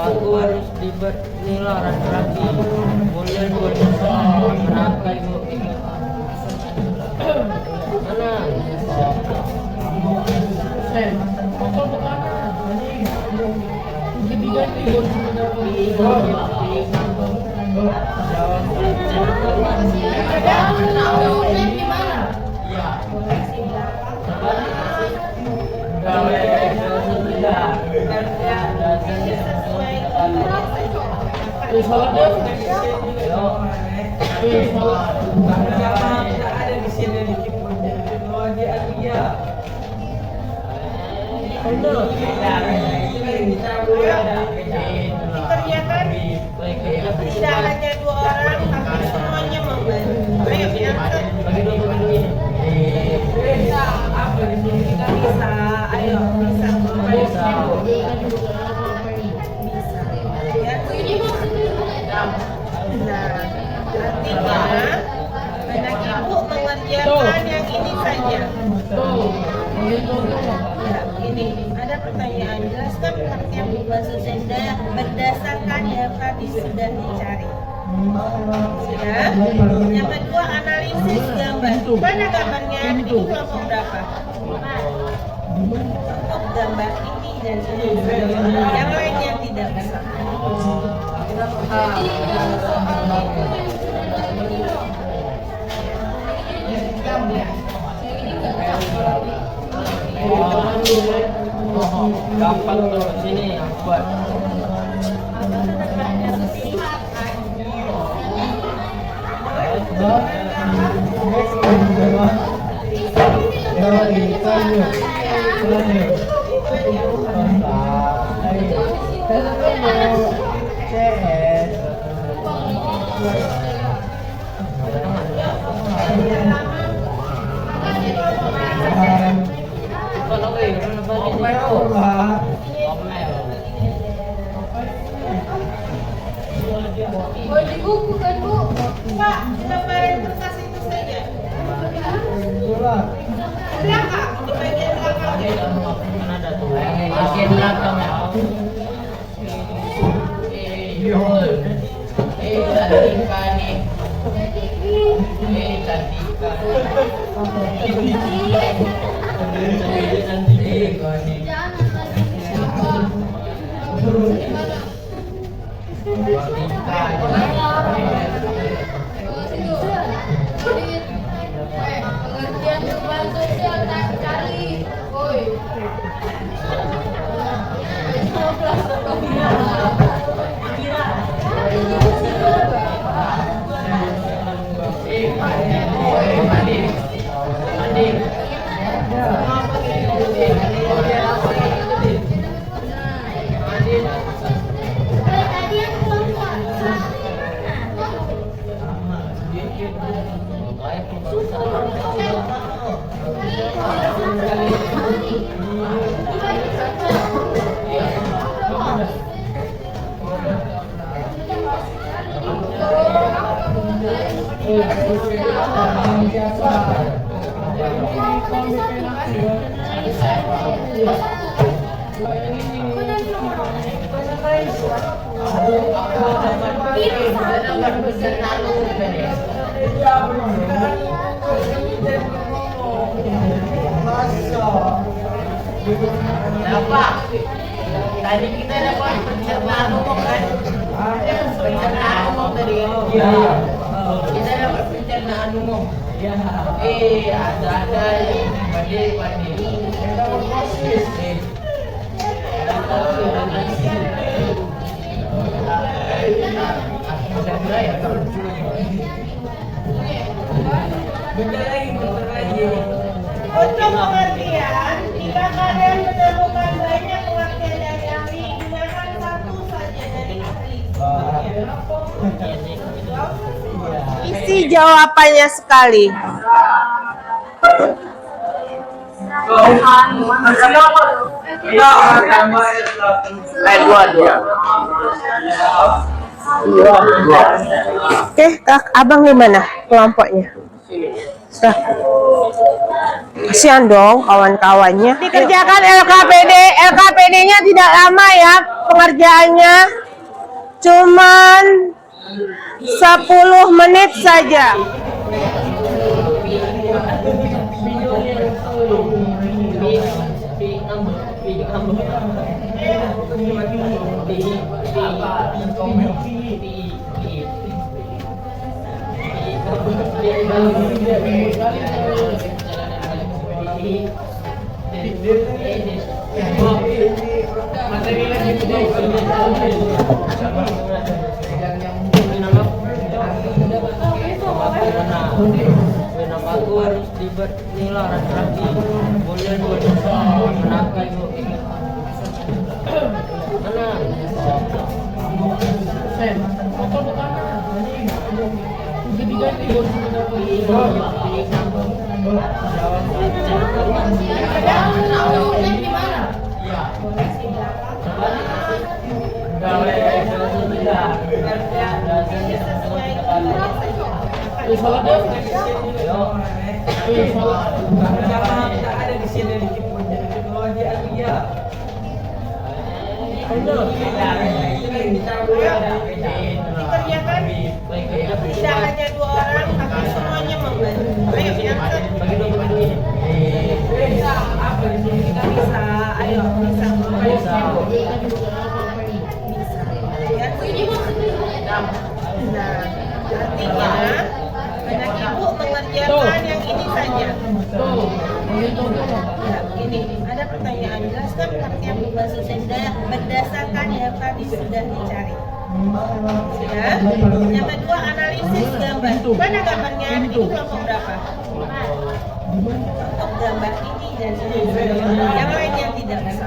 Harus dibernilai lagi. Boleh kenapa Ibu? Dikerjakan kan? Tidak hanya 2 orang, tapi semuanya membantu. Ayo diangkat. Bisa, ayo bisa. Ya, nah, artinya anak ibu mengerjakan yang ini saja. Ya, ini ada pertanyaan. Jelaskan pengertian berbahasa Sunda berdasarkan yang tadi sudah dicari. Ya. Yang kedua, analisis gambar. Mana gambarnya? Ini kelompok berapa? Untuk gambar ini dan ini. Yang lainnya tidak bisa. Gampang tuh sini yang buat. Pak, gambaran kertas itu saja. Belakang, di bagian belakang. Bagian belakang ya. Cantika nih. Cantika nih. Pengertian beban sosial tak cari. Woi. Kenapa? Tadi kita dapat pencernaan umum kan? Pencernaan umum tadi. Iya. Kita dapat pencernaan umum. Ada yang pandai. Kita berproses. Bentar lagi. Untuk pengertian, jika kalian menemukan banyak pengertian dari ahli, gunakan satu saja dari ahli. Isi jawabannya sekali. Oke, Kak, abang gimana kelompoknya? Sudah. Kasihan dong kawan-kawannya. Dikerjakan LKPD. LKPD-nya tidak lama ya pengerjaannya. Cuman 10 menit saja. Mana? Dikerjakan tidak hanya 2 orang tapi semuanya membantu. Ayo diangkat. Kita bisa, ayo bisa. Nah, artinya anak ibu mengerjakan yang ini saja. Ya, ini ada pertanyaan, jelaskan pengertian pembahasan senda berdasarkan yang tadi sudah dicari. Ya. Yang kedua, analisis gambar. Mana gambarnya? Ini kelompok berapa? Untuk gambar ini dan ini. Yang lainnya tidak bisa.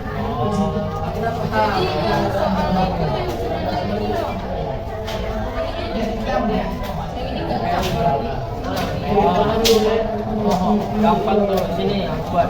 Gampang tuh sini buat.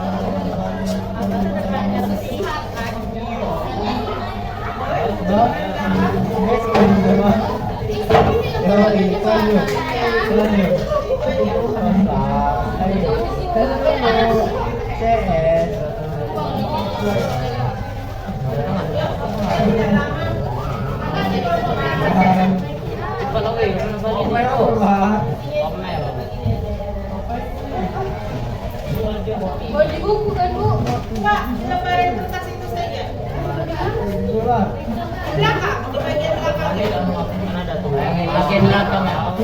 Mau di buku kan, Bu? Pak, lembaran kertas itu saja. Belakang, di bagian belakang. Bagian belakang ya.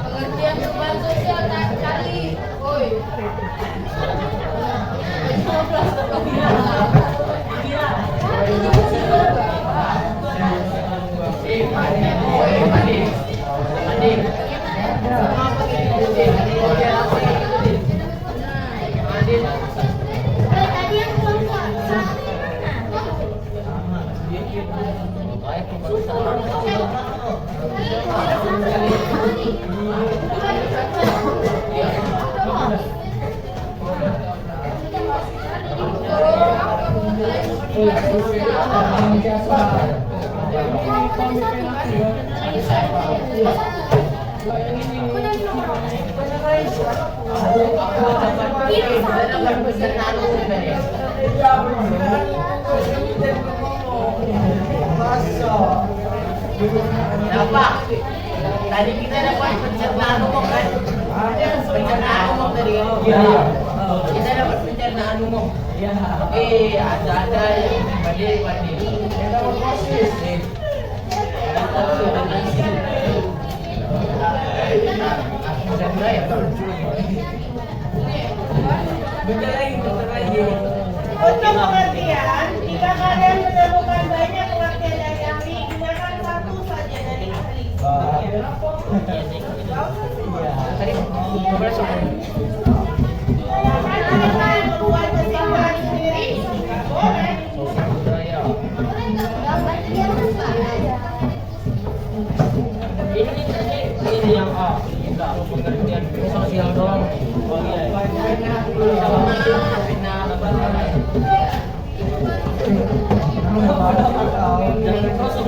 Pengertian beban sosial tak cari. Woi. Tadi kita dapat pencernaan umum kan? Pencernaan umum tadi kan? Kita dapat pencernaan umum. Ada yang pandai. Yang dapat proses. Sudah mulai ya? Bentar lagi. Untuk pengertian, jika kalian menemukan banyak pengertian dari ahli, gunakan satu saja dari ahli. Silakan kalian membuat kesimpulan sendiri. Nggak boleh. Ini yang A. Enggak, pengertian sosial doang. Oh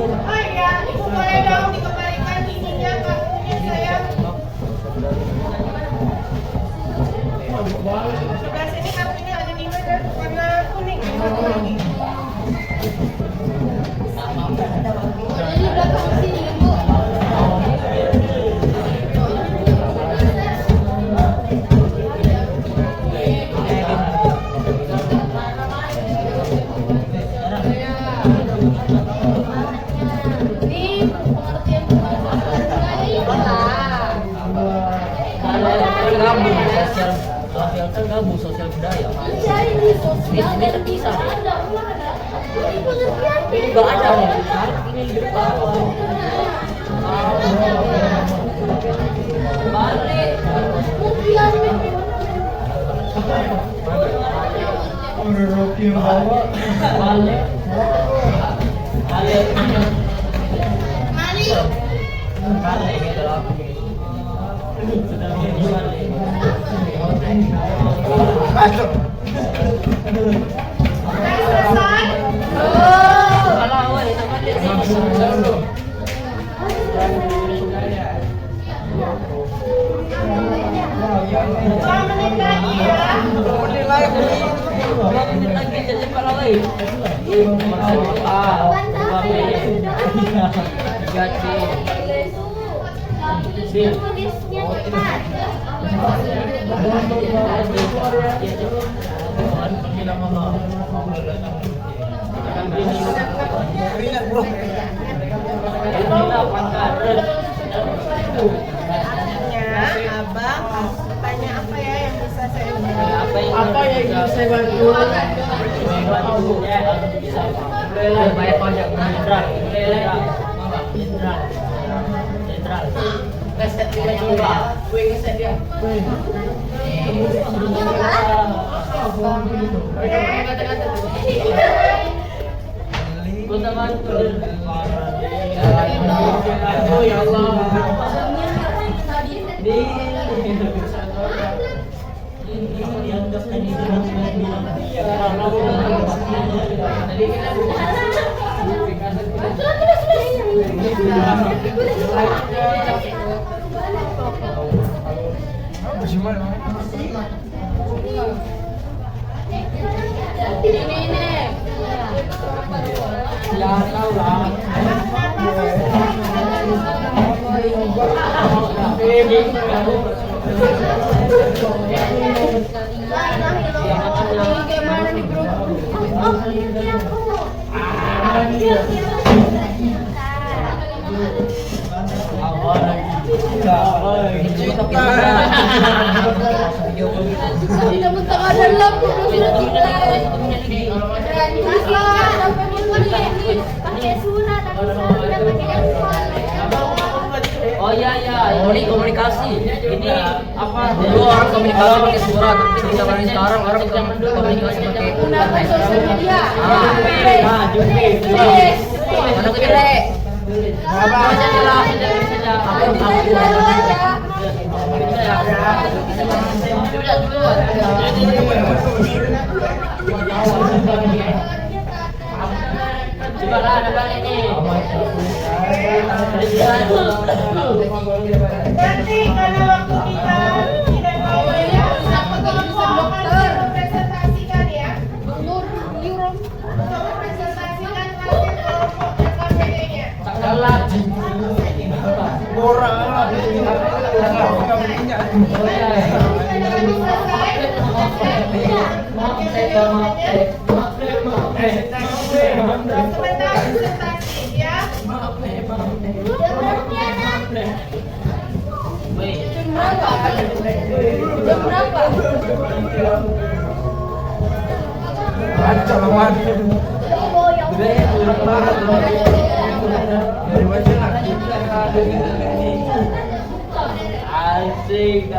Oh iya, ibu boleh dong dikembalikan ininya kartunya saya. Sebelah sini kartunya ada 5 dan warna kuning. Satu lagi. Jadi belakang sini kan, Bu? Ini pengertian Sosial Bu sosial budaya. Di sini terpisah. Ini nggak ada nih. Ini di bawah. Balik. Balik. Balik gitu loh. Abang, tanya apa ya yang bisa saya bantu? Apa yang bisa saya bantu? Bayar pajak Jenderal. Keset dia juga. Keset dia. Kita bantu. Ya Allah. Oh iya komunikasi. Ini apa? Dulu orang komunikasi pakai surat, tapi di zaman sekarang orang komunikasi pakai sosial media. Mana kecil? Apa saja. Nanti karena waktu kita tidak tahu ya, semua akan presentasikan ya. Untuk presentasikan hasil kelompok KPD-nya. Sebentar presentasi ya. Asik.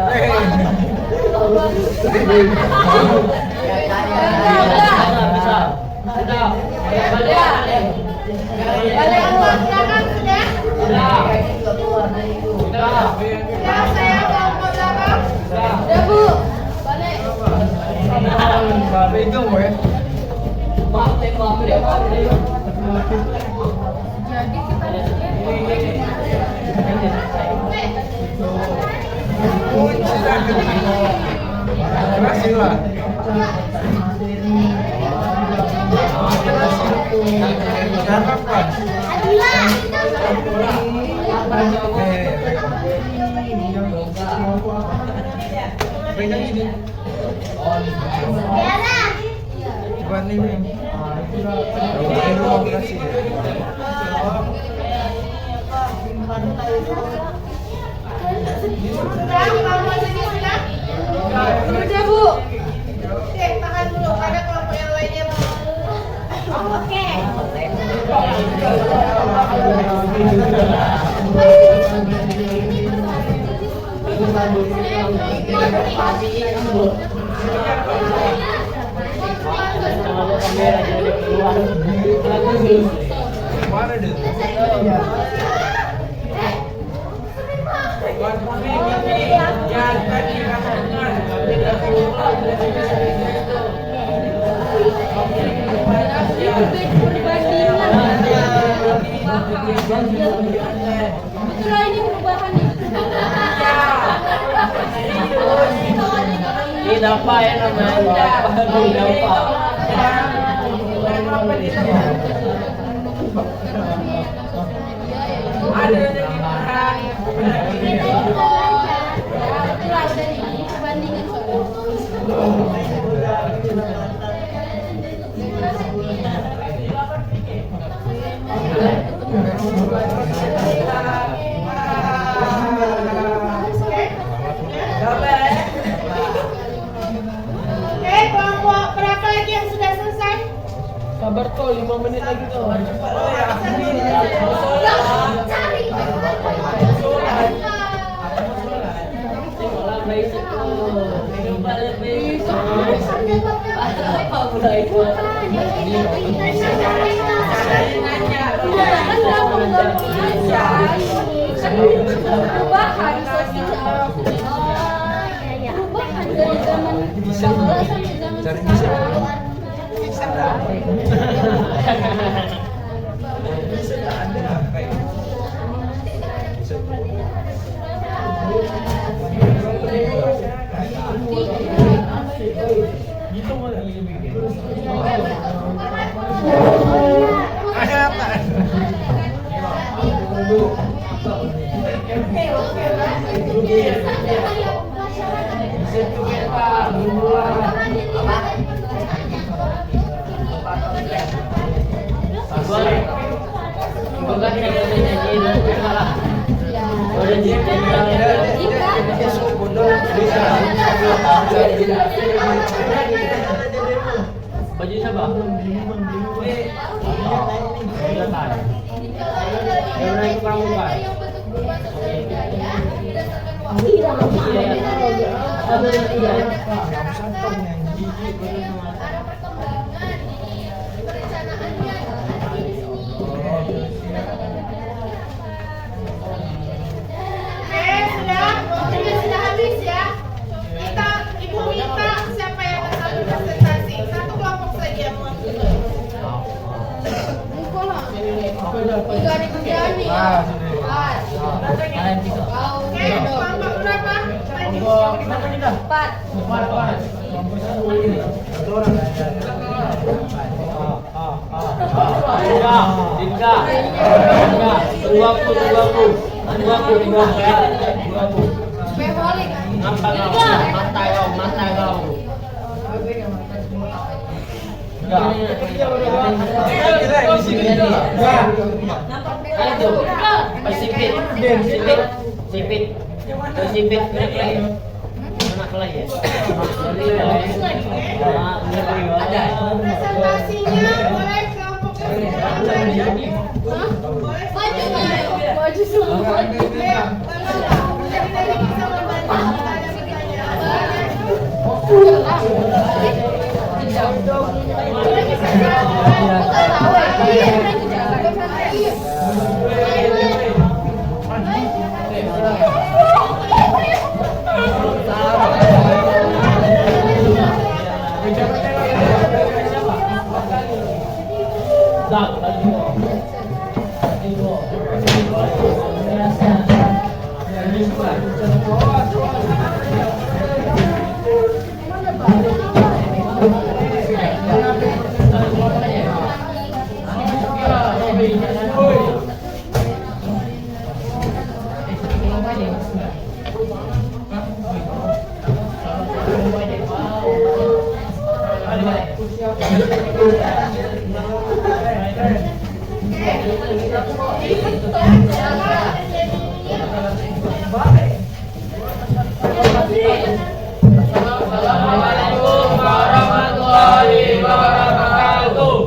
Bisa. Sudah. Balik. Balik ke belakang sudah? Sudah. Sudah saya mau ke belakang. Sudah, Bu. Balik. Sudah, kamu sini sudah? Udah, Bu. Itulah ini perubahan nih. Tidak apa ya namanya. Tidak apa. Kelompok berapa lagi yang sudah selesai? Sabar kok 5 menit lagi tuh. Perubahan sosial. Perubahan dari zaman sekolah sampai zaman sekarang. Baju siapa? Yang itu kamu kan? Sudah habis ya. Ibu minta siapa yang satu presentasi. Satu kelompok saja yang mau. Oke, kelompok berapa? Empat. Presentasinya boleh kelompok Baju semua. Assalamualaikum warahmatullahi wabarakatuh.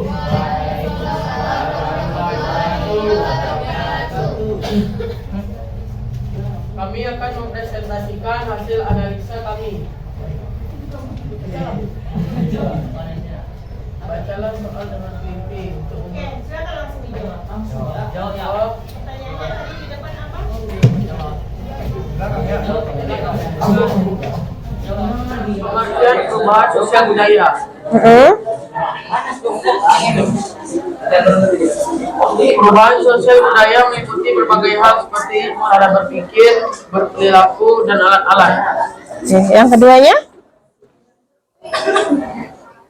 Kami akan mempresentasikan hasil analisa kami. Bacalah soal dengan teliti untuk Oke, silakan langsung dijawab. jawab. Pertanyaannya tadi di depan apa? Pengertian perubahan sosial budaya. Perubahan sosial budaya meliputi berbagai hal seperti cara berpikir, berperilaku, dan alat-alat. Yang keduanya?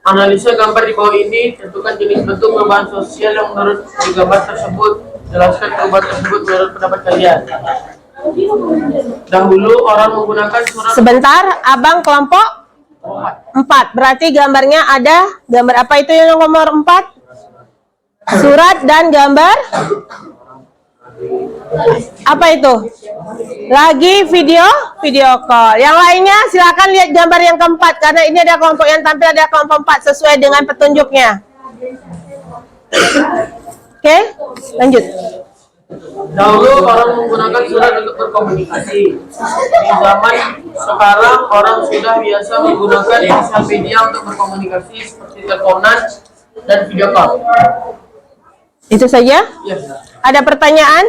Analisa gambar di bawah ini, tentukan jenis bentuk perubahan sosial yang menurut di gambar tersebut. Jelaskan perubahan tersebut menurut pendapat kalian. Dahulu orang menggunakan surat. Sebentar, abang kelompok 4. Berarti gambarnya ada gambar apa itu yang nomor 4? Surat dan gambar apa itu? Lagi video call. Yang lainnya silakan lihat gambar yang keempat karena ini ada kelompok yang tampil, ada kelompok 4 sesuai dengan petunjuknya. Oke, lanjut. Dahulu orang menggunakan surat untuk berkomunikasi. Di zaman sekarang orang sudah biasa menggunakan sosial media untuk berkomunikasi seperti teleponan dan video call. Itu saja? Ya. Ada pertanyaan?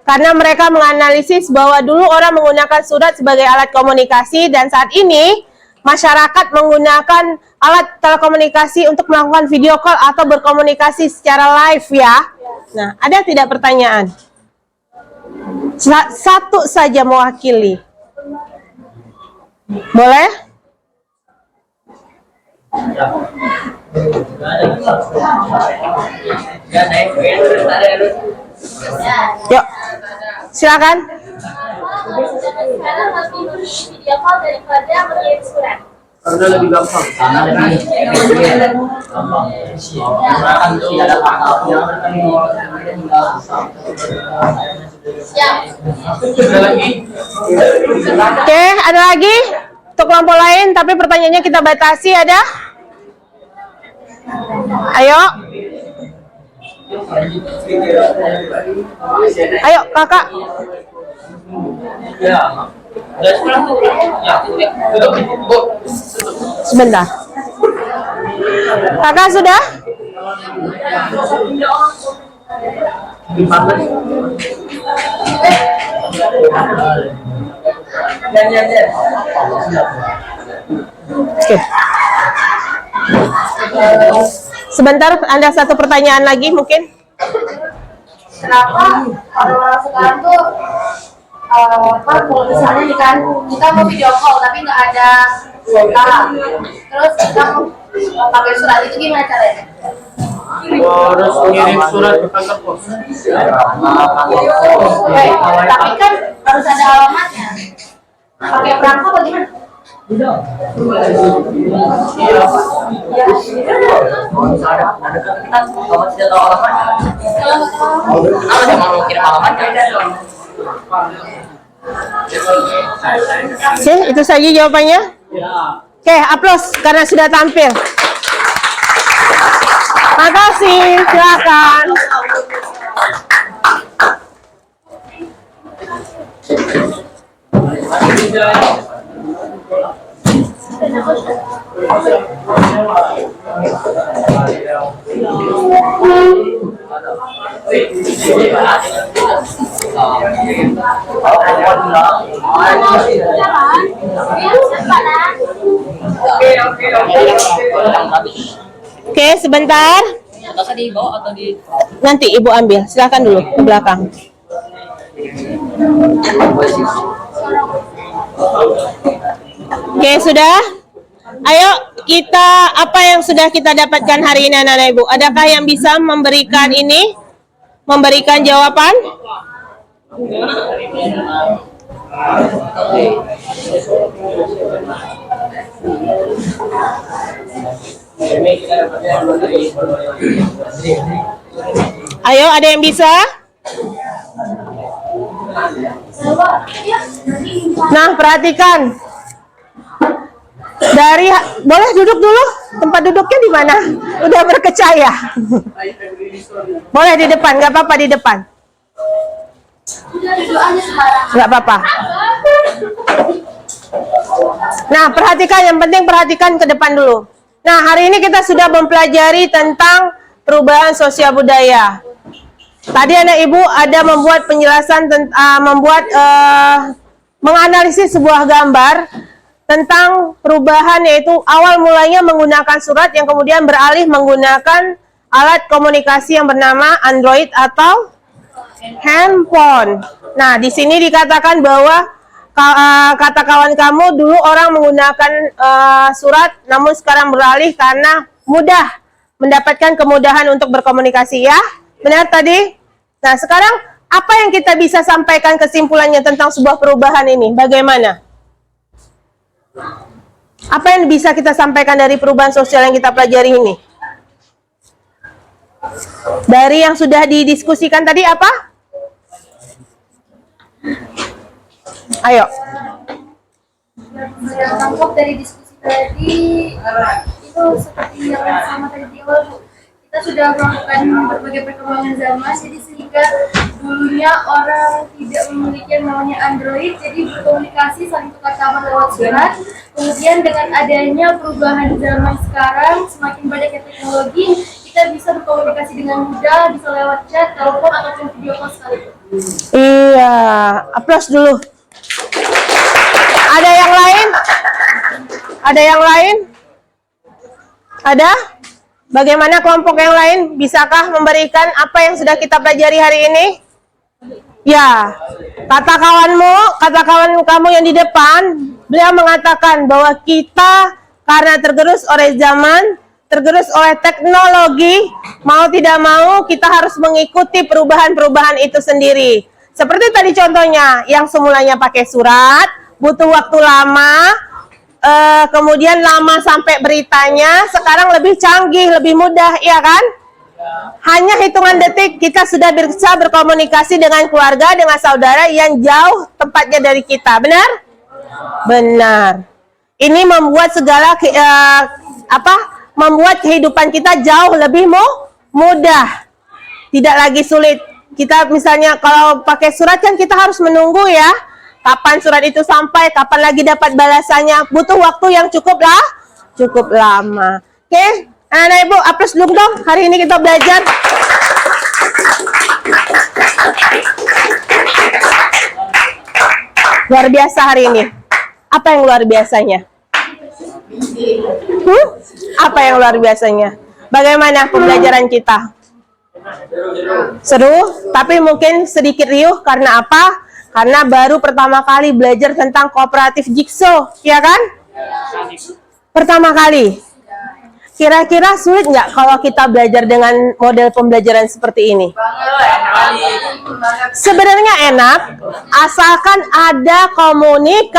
Karena mereka menganalisis bahwa dulu orang menggunakan surat sebagai alat komunikasi dan saat ini masyarakat menggunakan alat telekomunikasi untuk melakukan video call atau berkomunikasi secara live ya. Nah, ada tidak pertanyaan? Satu saja mewakili. Boleh? Yuk, silakan. Sekarang lebih video call daripada mengirim surat. Karena lebih gampang. Ada lagi? Oke, ada lagi? Untuk kelompok lain, tapi pertanyaannya kita batasi, ada? Ayo. Ayo, kakak. Sebentar. Kakak sudah? Oke. Sebentar, ada satu pertanyaan lagi mungkin. Kenapa orang-orang sekarang tuh kalau misalnya nih kan kita mau video call tapi nggak ada kuota, terus kita mau pakai surat itu gimana caranya? Harus mengirim surat ke kantor pos. Tapi kan harus ada alamatnya. Pakai perangko bagaimana? Oke, itu saja jawabannya. Oke, aplaus karena sudah tampil. Makasih, silakan. Oke, sebentar. Nanti ibu ambil. Silakan dulu ke belakang. Oke, sudah. Ayo kita apa yang sudah kita dapatkan hari ini anak-anak ibu? Adakah yang bisa memberikan ini? Memberikan jawaban? Ayo, ada yang bisa? Nah, perhatikan. Boleh duduk dulu? Tempat duduknya di mana? Udah berkecaya. Boleh di depan, nggak apa-apa di depan. Udah duduk aja sembarangan. Nggak apa-apa. Nah, perhatikan, yang penting perhatikan ke depan dulu. Nah, hari ini kita sudah mempelajari tentang perubahan sosial budaya. Tadi anak ibu ada membuat penjelasan, menganalisis sebuah gambar tentang perubahan, yaitu awal mulanya menggunakan surat yang kemudian beralih menggunakan alat komunikasi yang bernama Android atau handphone. Nah, di sini dikatakan bahwa kata kawan kamu dulu orang menggunakan surat, namun sekarang beralih karena mudah mendapatkan kemudahan untuk berkomunikasi, ya. Benar tadi? Nah, sekarang apa yang kita bisa sampaikan kesimpulannya tentang sebuah perubahan ini? Bagaimana? Apa yang bisa kita sampaikan dari perubahan sosial yang kita pelajari ini? Dari yang sudah didiskusikan tadi apa? Ayo. Saya tangkap dari diskusi tadi itu seperti yang sama tadi di awal, Bu. Kita sudah melakukan berbagai perkembangan zaman, jadi sehingga dulunya orang tidak memiliki yang namanya Android, jadi berkomunikasi saling tukar kabar lewat surat. Kemudian dengan adanya perubahan zaman sekarang, semakin banyaknya teknologi, kita bisa berkomunikasi dengan mudah, bisa lewat chat, telepon, ataupun video call sekalipun. Iya, aplaus dulu. Ada yang lain? Ada yang lain? Ada? Bagaimana kelompok yang lain? Bisakah memberikan apa yang sudah kita pelajari hari ini? Ya, kata kawan kamu yang di depan, beliau mengatakan bahwa kita karena tergerus oleh zaman, tergerus oleh teknologi, mau tidak mau kita harus mengikuti perubahan-perubahan itu sendiri. Seperti tadi contohnya, yang semulanya pakai surat, butuh waktu lama, kemudian lama sampai beritanya, sekarang lebih canggih, lebih mudah, ya kan? Hanya hitungan detik kita sudah bisa berkomunikasi dengan keluarga, dengan saudara yang jauh tempatnya dari kita, benar? Benar. Ini membuat membuat kehidupan kita jauh lebih mudah, tidak lagi sulit. Kita misalnya kalau pakai surat kan kita harus menunggu, ya. Kapan surat itu sampai, kapan lagi dapat balasannya, butuh waktu yang cukup lama. Oke, anak ibu, aplaus dulu dong. Hari ini kita belajar. Luar biasa hari ini. Apa yang luar biasanya? Apa yang luar biasanya? Bagaimana pembelajaran kita? Seru, tapi mungkin sedikit riuh. Karena apa? Karena baru pertama kali belajar tentang kooperatif jigsaw, ya kan? Pertama kali. Kira-kira sulit nggak kalau kita belajar dengan model pembelajaran seperti ini? Sebenarnya enak, asalkan ada komunikasi,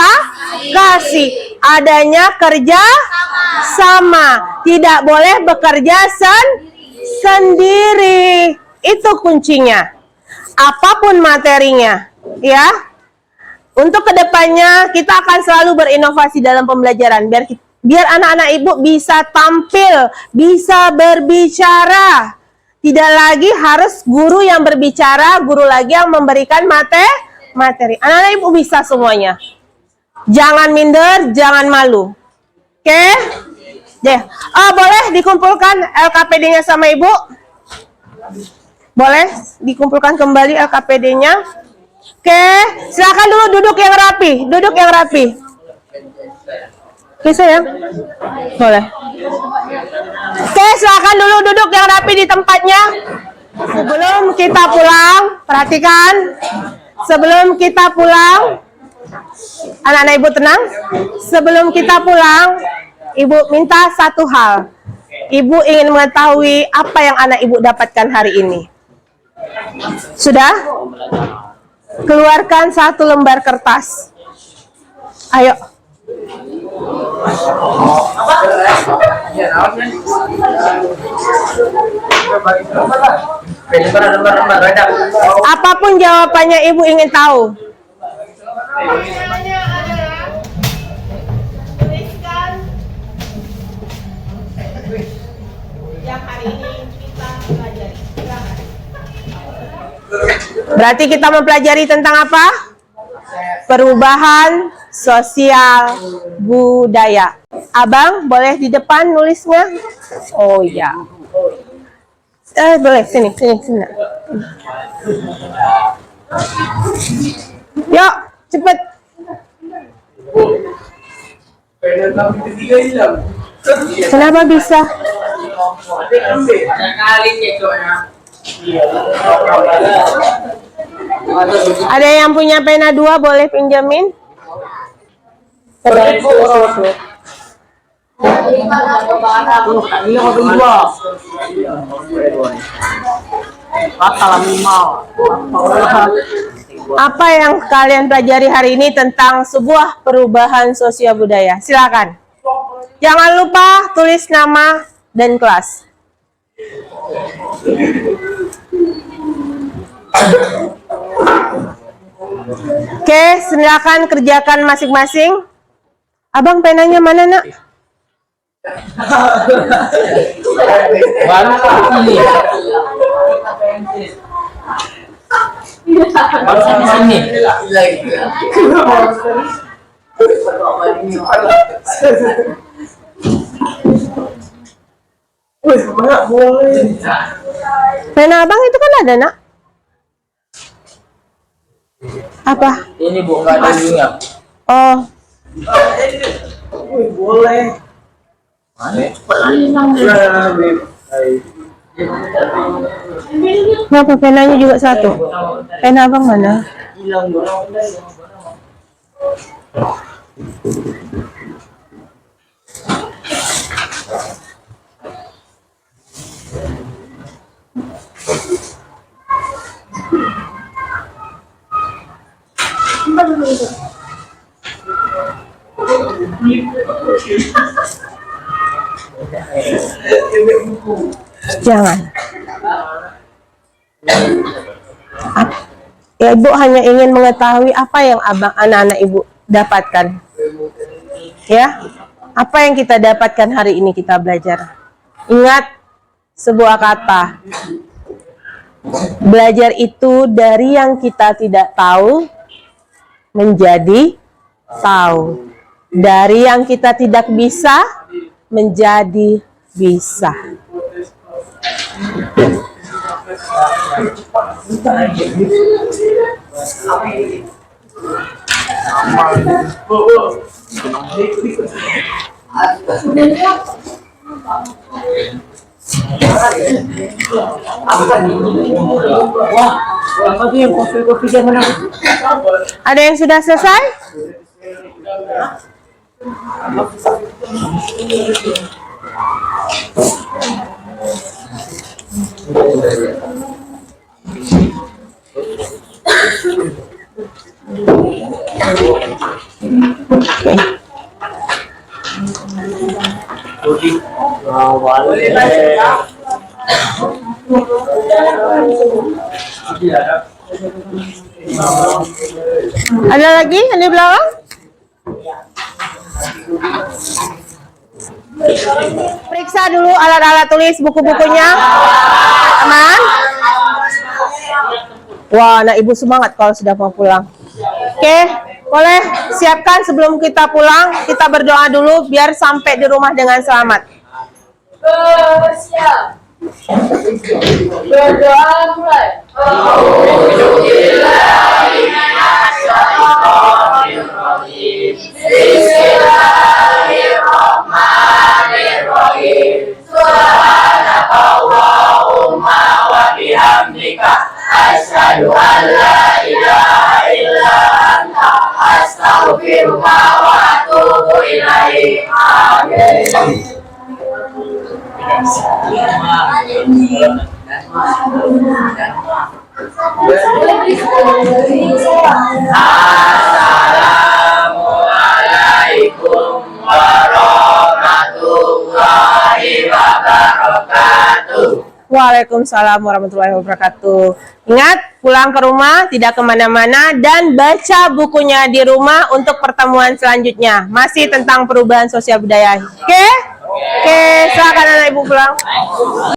adanya kerja sama, tidak boleh bekerja sendiri. Itu kuncinya. Apapun materinya. Ya, untuk kedepannya kita akan selalu berinovasi dalam pembelajaran biar anak-anak ibu bisa tampil, bisa berbicara. Tidak lagi harus guru yang berbicara, guru lagi yang memberikan materi. Anak-anak ibu bisa semuanya. Jangan minder, jangan malu. Oke? Deh. Boleh dikumpulkan LKPD-nya sama ibu? Boleh dikumpulkan kembali LKPD-nya? Oke, silakan dulu duduk yang rapi. Oke, sayang. Boleh. Oke, silakan dulu duduk yang rapi di tempatnya. Sebelum kita pulang, perhatikan. Sebelum kita pulang, anak-anak ibu tenang. Sebelum kita pulang, ibu minta satu hal. Ibu ingin mengetahui apa yang anak ibu dapatkan hari ini. Sudah? Keluarkan satu lembar kertas. Ayo. Apapun jawabannya ibu ingin tahu. Pertanyaannya adalah tuliskan yang hari ini kita pelajari. Silakan. Berarti kita mempelajari tentang apa? Perubahan sosial budaya. Abang, boleh di depan nulisnya? Oh iya. Boleh, sini. Yuk, cepet. Kenapa bisa? Ada yang punya pena 2 boleh pinjamin? Apa yang kalian pelajari hari ini tentang sebuah perubahan sosial budaya? Silakan. Jangan lupa tulis nama dan kelas. Oke, silakan kerjakan masing-masing. Abang penanya mana, Nak? Pena abang itu kan ada, Nak? Apa? Ini Bu, nggak ada ujungnya. Oh. Boleh. Kenapa penanya juga satu? Pena abang mana? Hilang dulu. Jangan. Ya, Ibu hanya ingin mengetahui apa yang anak-anak Ibu dapatkan. Ya, apa yang kita dapatkan hari ini kita belajar. Ingat sebuah kata. Belajar itu dari yang kita tidak tahu menjadi tahu. Dari yang kita tidak bisa menjadi bisa. Ada yang sudah selesai? Ada lagi yang di belakang? Periksa dulu alat-alat tulis buku-bukunya. Aman? Wah, anak Ibu semangat kalau sudah mau pulang. Oke, boleh siapkan sebelum kita pulang. Kita berdoa dulu biar sampai di rumah dengan selamat. Siap. Berdoa mulai. Bismillahirrahmanirrahim. Subhanakallahumma wa bihamdika asyhadu an la ilaha illa anta astaghfiruka wa atubu ilaik. Amin. Assalamualaikum warahmatullahi wabarakatuh. Waalaikumsalam warahmatullahi wabarakatuh. Ingat, pulang ke rumah, tidak kemana-mana, dan baca bukunya di rumah untuk pertemuan selanjutnya. Masih tentang perubahan sosial budaya. Oke? Oke, silakan anak Ibu pulang.